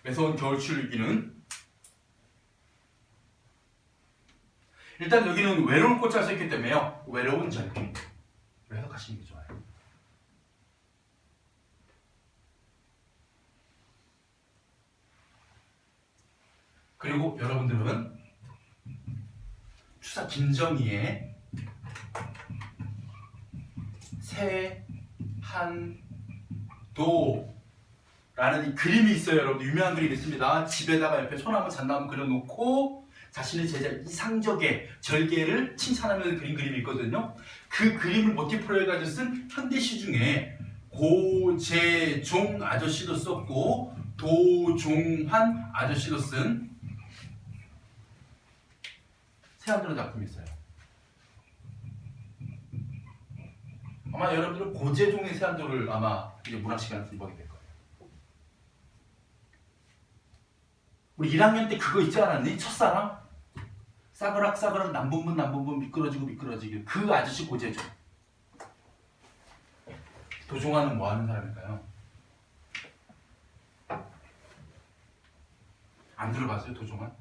매서운 겨울추위를 이기는 일단 여기는 외로운 꽃을 썼기 때문에요. 외로운 절개 해석하시는 게 좋아요. 그리고 여러분들은 추사 김정희의 세한도 라는 이 그림이 있어요. 여러분 유명한 그림이 있습니다. 집에다가 옆에 소나무 잣나무 그려놓고 자신의 제자 이상적의 절개를 칭찬하면서 그린 그림이 있거든요. 그 그림을 모티프로 해가지고 쓴 현대시 중에 고재종 아저씨도 썼고 도종환 아저씨도 쓴 세한도라는 작품이 있어요. 아마 여러분들은 고재종의 세한도를 아마 이제 문학 시간에서 보게 될 거예요. 우리 1학년 때 그거 있지 않았니? 첫사랑? 싸그락 남분분 미끄러지고 그 아저씨 고재종. 도종환은 뭐 하는 사람일까요? 안 들어봤어요 도종환?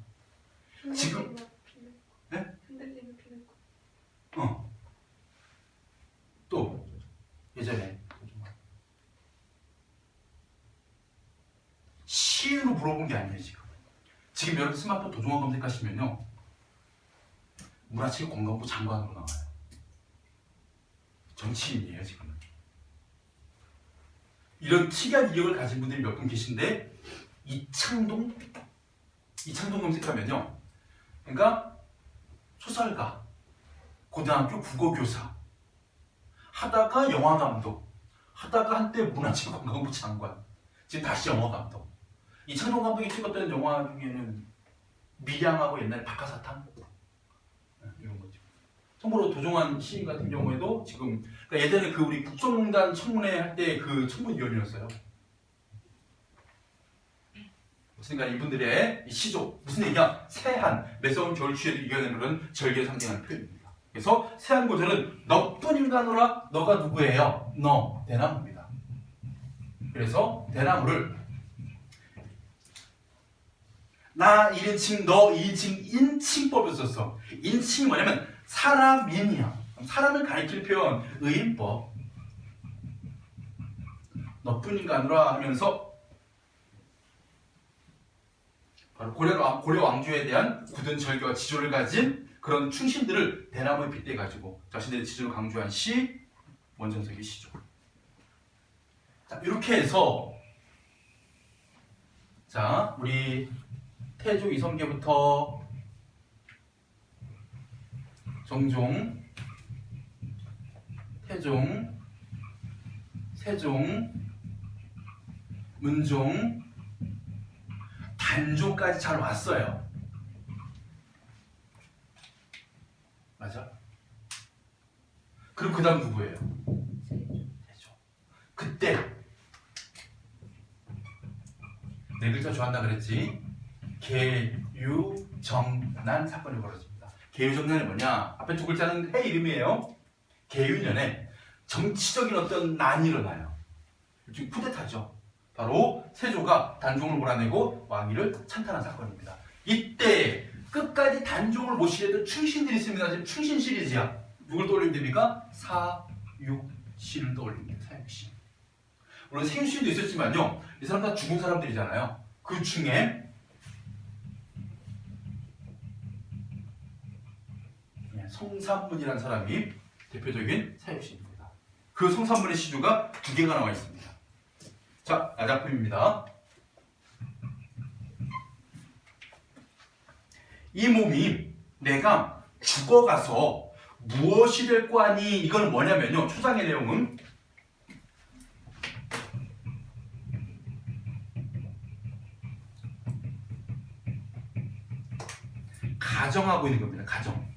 지금 네? 흔들리는 피는꽃. 또 예전에 도종환 시인으로 물어본 게 아니에요 지금 여러분 스마트폰 도종환 검색하시면요 문화체육관광부 장관으로 나와요. 정치인이에요 지금은. 이런 특이한 이력을 가진 분들이 몇 분 계신데 이창동 검색하면요 그러니까 소설가, 고등학교 국어교사 하다가 영화감독 하다가 한때 문화체육관광부 장관 지금 다시 영화감독. 이창동 감독이 찍었던 영화 중에는 밀양하고 옛날에 박하사탕 이런 거죠. 참고로 도종환 시인 같은 경우에도 지금 그러니까 예전에 그 우리 국정농단 청문회 할 때 그 청문위원이었어요. 그러니까 이분들의 시조 무슨 얘기야? 세한 매서운 겨울추위에도 이겨내는 그런 절개를 상징하는 표현입니다. 그래서 세한고절은 너뿐 인간으로라 너가 누구예요? 너 대나무입니다. 그래서 대나무를 나 1인칭 너 2인칭 인칭법을 썼어. 인칭이 뭐냐면 사람인이야. 사람을 가리킬 표현 의인법. 너뿐 인간으로라 하면서 바로 고려 왕조에 대한 굳은 절개와 지조를 가진 그런 충신들을 대나무에 빗대 가지고 자신들의 지조를 강조한 시 원정석의 시죠. 자 이렇게 해서 자 우리 태조 이성계부터 정종, 태종, 세종, 문종, 단종까지 잘 왔어요. 맞아? 그럼 그 다음 누구예요? 세종. 그때 네 글자 좋아한다 그랬지? 계유정난 사건이 벌어집니다. 계유정난이 뭐냐? 앞에 두 글자는 해 이름이에요. 계유년에 정치적인 어떤 난이 일어나요. 지금 쿠데타죠. 바로 세조가 단종을 몰아내고 왕위를 찬탈한 사건입니다. 이때 끝까지 단종을 모시려던 충신들이 있습니다. 지금 충신 시리즈야. 누굴 떠올리면 됩니까? 사육신을 떠올립니다. 사육신. 물론 생신도 있었지만요. 이 사람 다 죽은 사람들이잖아요. 그 중에 성산문이라는 사람이 대표적인 사육시입니다. 그 성산문의 시주가 2개가 나와 있습니다. 자, 나작품입니다. 이 몸이 내가 죽어가서 무엇이 될 거 아니? 이건 뭐냐면요. 초장의 내용은 가정하고 있는 겁니다. 가정.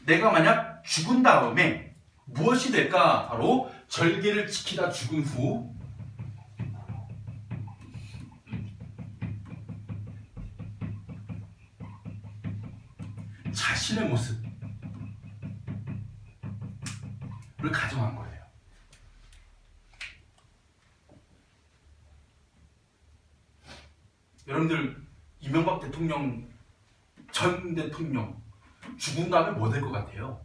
내가 만약 죽은 다음에 무엇이 될까? 바로 절개를 지키다 죽은 후 자신의 모습을 가정한 거예요. 여러분들 이명박 대통령 전 대통령 죽은 다음에 뭐 될 것 같아요?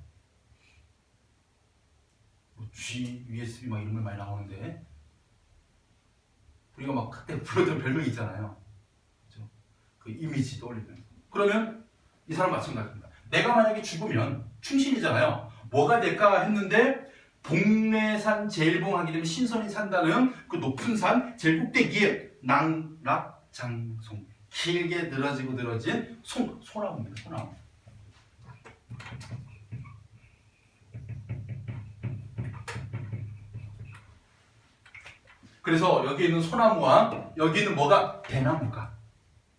뭐 G, USB 막 이런 걸 많이 나오는데 우리가 막 그때 불러던 별명이 있잖아요. 그렇죠? 그 이미지 떠올리면 그러면 이 사람 마찬가지입니다. 내가 만약에 죽으면 충신이잖아요. 뭐가 될까 했는데 복례산 제일봉하게 되면 신선이 산다는 그 높은 산 제일 꼭대기에 낭락장송 길게 늘어지고 늘어진 소나무입니다. 소나무. 그래서 여기 있는 소나무와 여기 있는 뭐가 대나무가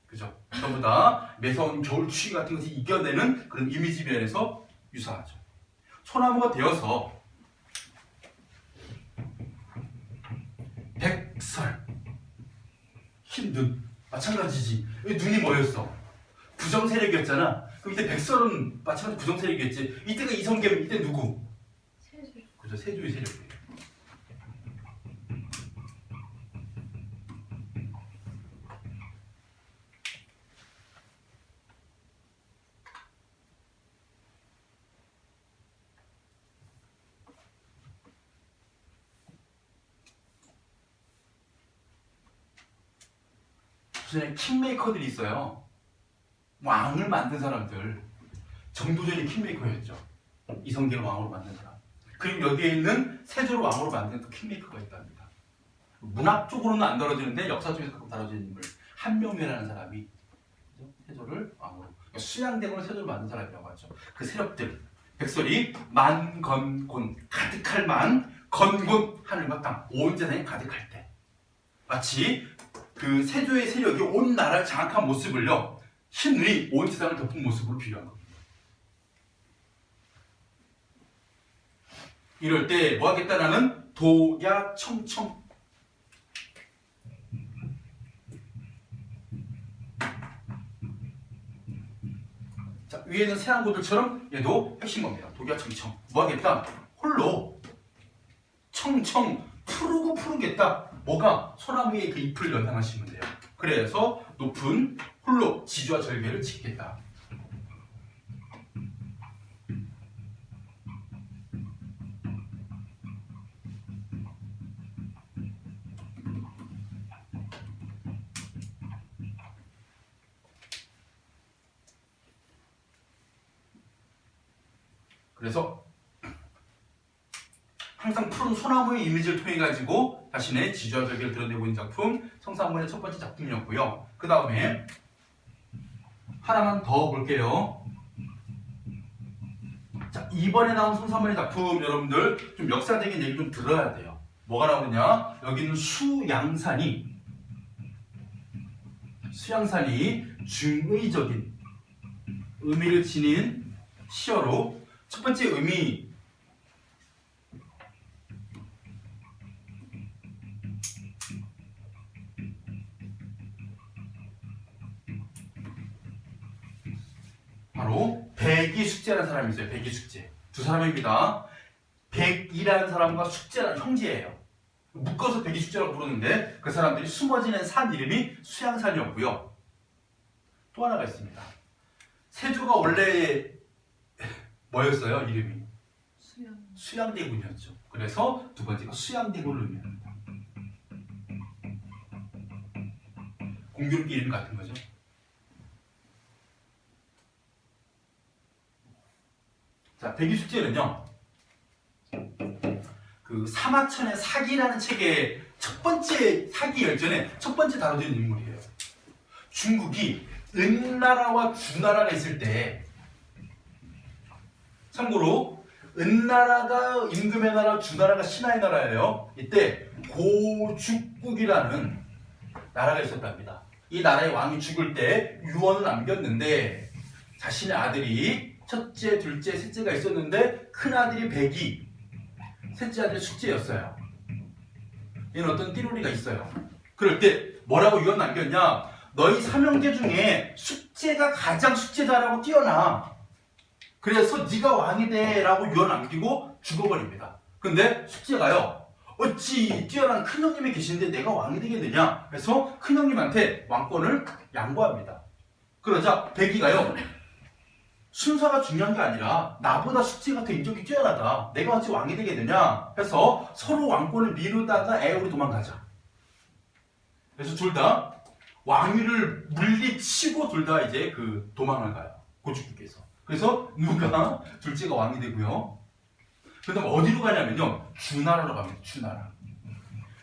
그죠? 전부 다 매서운 겨울 추위 같은 것을 이겨내는 그런 이미지 면에서 유사하죠. 소나무가 되어서 백설 흰 눈 마찬가지지. 여기 눈이 뭐였어? 부정 세력이었잖아. 그럼 이때 백설은 마찬가지 부정 세력이었지. 이때가 이성계면 이때 누구? 세조. 그죠? 세조의 세력이에요. 무슨 킹메이커들이 있어요. 왕을 만든 사람들. 정도전이 킹메이커였죠. 이성계를 왕으로 만든 사람. 그리고 여기에 있는 세조를 왕으로 만든 또 킹메이커가 있답니다. 문학 쪽으로는 안 다뤄지는데 역사 쪽에서 가끔 다뤄지는 인물 한명회라는 사람이 세조를 왕으로 그러니까 수양대군을 세조를 만든 사람이라고 하죠. 그 세력들 백설이 만건곤 가득할 만 건곤 하늘과 땅 온 세상이 가득할 때 마치 그 세조의 세력이 온 나라를 장악한 모습을요 흰눈이 온 세상을 덮은 모습으로 비교한 겁니다. 이럴 때 뭐 하겠다라는 도야청청 자 위에는 세안고들처럼 얘도 핵심 겁니다. 도야청청 뭐 하겠다? 홀로 청청 푸르겠다. 뭐가? 소나무의 그 잎을 연상하시면 돼요. 그래서 높은 홀로 지주와 절개를 지키겠다. 그래서 항상 푸른 소나무의 이미지를 통해 가지고 자신의 지주와 절개를 드러내고 있는 작품 성산문의 첫 번째 작품이었고요. 그 다음에 하나만 더 볼게요. 자 이번에 나온 성산문의 작품 여러분들 좀 역사적인 얘기 좀 들어야 돼요. 뭐가 나오느냐? 여기는 수양산이 중의적인 의미를 지닌 시어로 첫 번째 의미 바로 백이숙제라는 사람이 있어요. 백이숙제 두 사람입니다. 백이라는 사람과 숙제라는 형제예요. 묶어서 백이숙제라고 부르는데 그 사람들이 숨어 지낸 산 이름이 수양산이었고요. 또 하나가 있습니다. 세조가 원래 뭐였어요? 이름이 수양대군이었죠. 그래서 두 번째가 수양대군을 의미합니다. 공교롭게 이름이 같은 거죠. 자, 백이 숙제는요. 그 사마천의 사기라는 책의 첫 번째 사기 열전에 첫 번째 다뤄지는 인물이에요. 중국이 은나라와 주나라가 있을 때, 참고로 은나라가 임금의 나라, 주나라가 신하의 나라예요. 이때 고죽국이라는 나라가 있었답니다. 이 나라의 왕이 죽을 때 유언을 남겼는데 자신의 아들이 첫째, 둘째, 셋째가 있었는데 큰 아들이 백이, 셋째 아들이 숙제였어요. 얘는 어떤 띠로리가 있어요. 그럴 때 뭐라고 유언 남겼냐? 너희 삼형제 중에 숙제가 가장 숙제다라고 뛰어나. 그래서 네가 왕이 돼라고 유언 남기고 죽어버립니다. 근데 숙제가요, 어찌 뛰어난 큰형님이 계신데 내가 왕이 되겠느냐? 그래서 큰형님한테 왕권을 양보합니다. 그러자 백이가요, 순서가 중요한 게 아니라 나보다 숙제가 더 인격이 뛰어나다, 내가 어찌 왕이 되겠느냐 해서 서로 왕권을 미루다가 우리 도망가자. 그래서 둘 다 왕위를 물리치고 둘 다 이제 그 도망을 가요. 고축국에서. 그래서 누가 둘째가 왕이 되고요. 그 다음 어디로 가냐면요, 주나라로 갑니다. 주나라.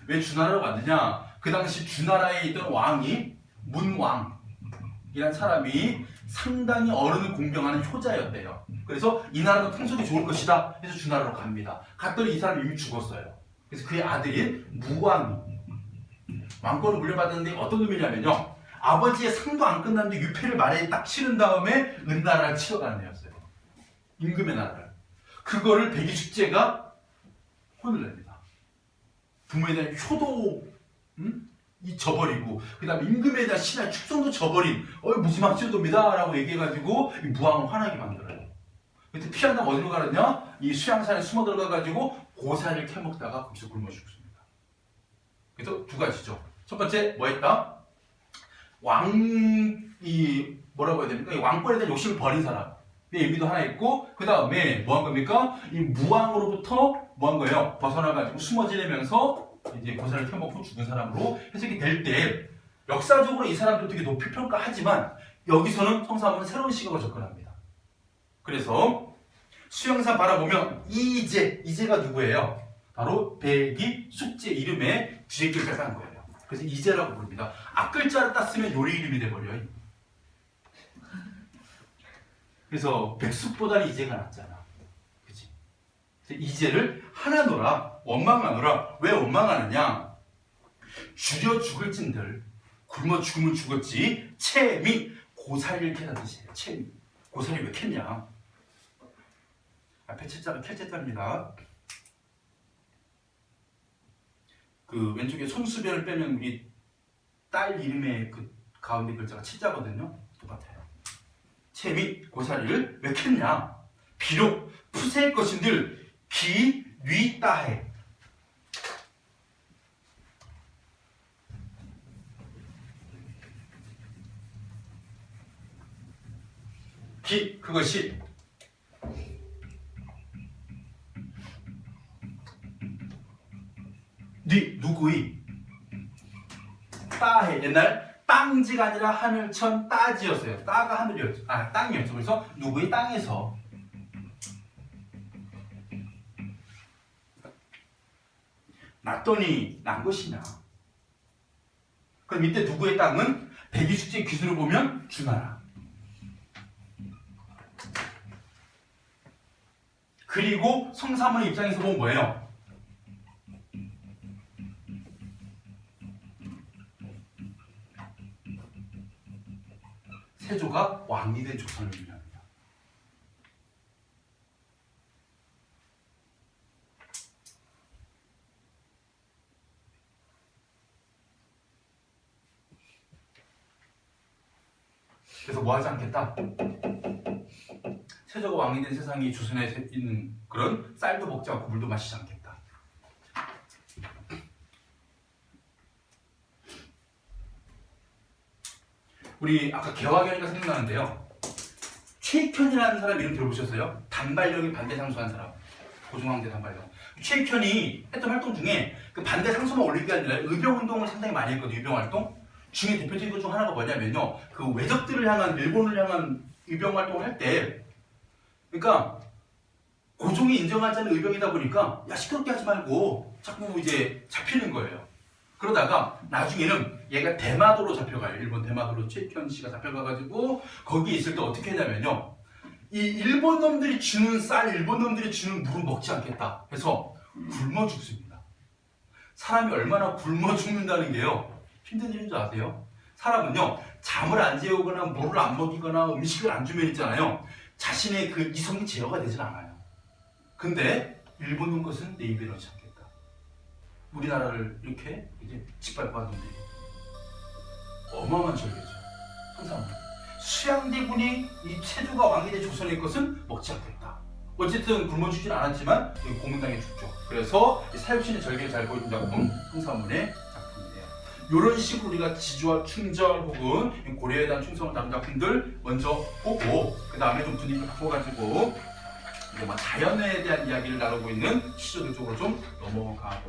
왜 주나라로 갔느냐? 그 당시 주나라에 있던 왕이 문왕이라는 사람이 상당히 어른을 공경하는 효자였대요. 그래서 이 나라도 풍속이 좋을 것이다 해서 주나라로 갑니다. 갔더니 이 사람이 이미 죽었어요. 그래서 그의 아들인 무왕이 왕권을 물려받았는데 어떤 놈이냐면요, 아버지의 상도 안 끝났는데 유패를 말에 딱 치른 다음에 은나라를 치러가는 애였어요. 임금의 나라를. 그거를 백이 숙제가 혼을 냅니다. 부모에 대한 효도 이 저버리고, 그 다음에 임금에 대한 신하의 축성도 저버린 무지막지도입니다 라고 얘기해가지고 이 무왕을 화나게 만들어요. 그때 피한다고 어디로 가느냐? 이 수양산에 숨어 들어가가지고 고사리를 캐먹다가 거기서 굶어 죽습니다. 그래서 두 가지죠. 첫 번째 뭐 했다? 뭐라고 해야 됩니까? 이 왕권에 대한 욕심을 버린 사람. 의 의미도 하나 있고, 그 다음에 뭐 한 겁니까? 이 무왕으로부터 뭐 한 거예요? 벗어나가지고 숨어 지내면서 이제 고사를 캐먹고 죽은 사람으로 해석이 될 때, 역사적으로 이 사람도 되게 높이 평가하지만 여기서는 성사학은 새로운 시각으로 접근합니다. 그래서 수영산 바라보면 이제가 누구예요? 바로 백이 숙제 이름에 뒤에 글자를 딴 거예요. 그래서 이제라고 부릅니다. 앞글자를 땄으면 요리 이름이 돼버려요. 그래서 백숙보다는 이제가 낫잖아. 그치? 이제를 하나노라, 원망하노라. 왜 원망하느냐? 줄여 죽을 찐들, 굶어 죽으면 죽었지, 채미, 고사리를 캐다 드세요. 채미. 고사리 왜 캤냐? 앞에 채자가 캘채자입니다. 그 왼쪽에 손수변을 빼면 우리 딸 이름의 그 가운데 글자가 치자거든요. 똑같아요. 채미 고사리를 왜 캤냐? 비록 푸세일 것인들 기, 뉘, 따해. 기, 그것이 뉘, 누구의, 따해. 옛날 땅지가 아니라 하늘천 따지였어요. 따가 하늘이었죠. 땅이었죠. 그래서 누구의 땅에서. 났더니 난 것이냐. 그럼 이때 누구의 땅은 백이 숙제 기준으로 보면 주나라. 그리고 성사문의 입장에서 보면 뭐예요? 세조가 왕이 된 조선을 의미합니다. 그래서 뭐 하지 않겠다? 세조가 왕이 된 세상이 조선에 있는 그런 쌀도 먹지 않고 물도 마시지 않겠다. 우리 아까 개화견이가 생각나는데요. 최익현이라는 사람 이름 들어보셨어요? 단발령이 반대 상소한 사람. 고종황제 단발령. 최익현이 했던 활동 중에 그 반대 상소만 올릴 게 아니라 의병운동을 상당히 많이 했거든요. 의병활동. 중에 대표적인 것 중 하나가 뭐냐면요, 그 외적들을 향한, 일본을 향한 의병활동을 할 때, 그러니까 고종이 인정하지 않는 의병이다 보니까 야 시끄럽게 하지 말고 자꾸 이제 잡히는 거예요. 그러다가 나중에는 얘가 대마도로 잡혀가요. 일본 대마도로 최현 씨가 잡혀가가지고 거기 있을 때 어떻게 했냐면요. 이 일본 놈들이 주는 쌀, 일본 놈들이 주는 물은 먹지 않겠다. 해서 굶어 죽습니다. 사람이 얼마나 굶어 죽는다는 게요. 힘든 일인 줄 아세요? 사람은요. 잠을 안 재우거나 물을 안 먹이거나 음식을 안 주면 있잖아요. 자신의 그 이성이 제어가 되질 않아요. 근데 일본 놈 것은 내 입에 넣지 않겠다. 우리나라를 이렇게 이제 짓밟고 하던데 어마어마한 절개죠. 항상 수양대군이 이 체주가 왕이 된 조선의 것은 먹지 않겠다. 어쨌든 굶어 죽진 않았지만 고문당해 죽죠. 그래서 사육신의 절개를 잘 보여준 작품 흥사문의 작품이에요. 이런 식으로 우리가 지주와 충절 혹은 고려에 대한 충성을 다룬 작품들 먼저 보고 그 다음에 좀 분위기를 바꿔가지고 이제 자연에 대한 이야기를 나누고 있는 시조들 쪽으로 좀 넘어가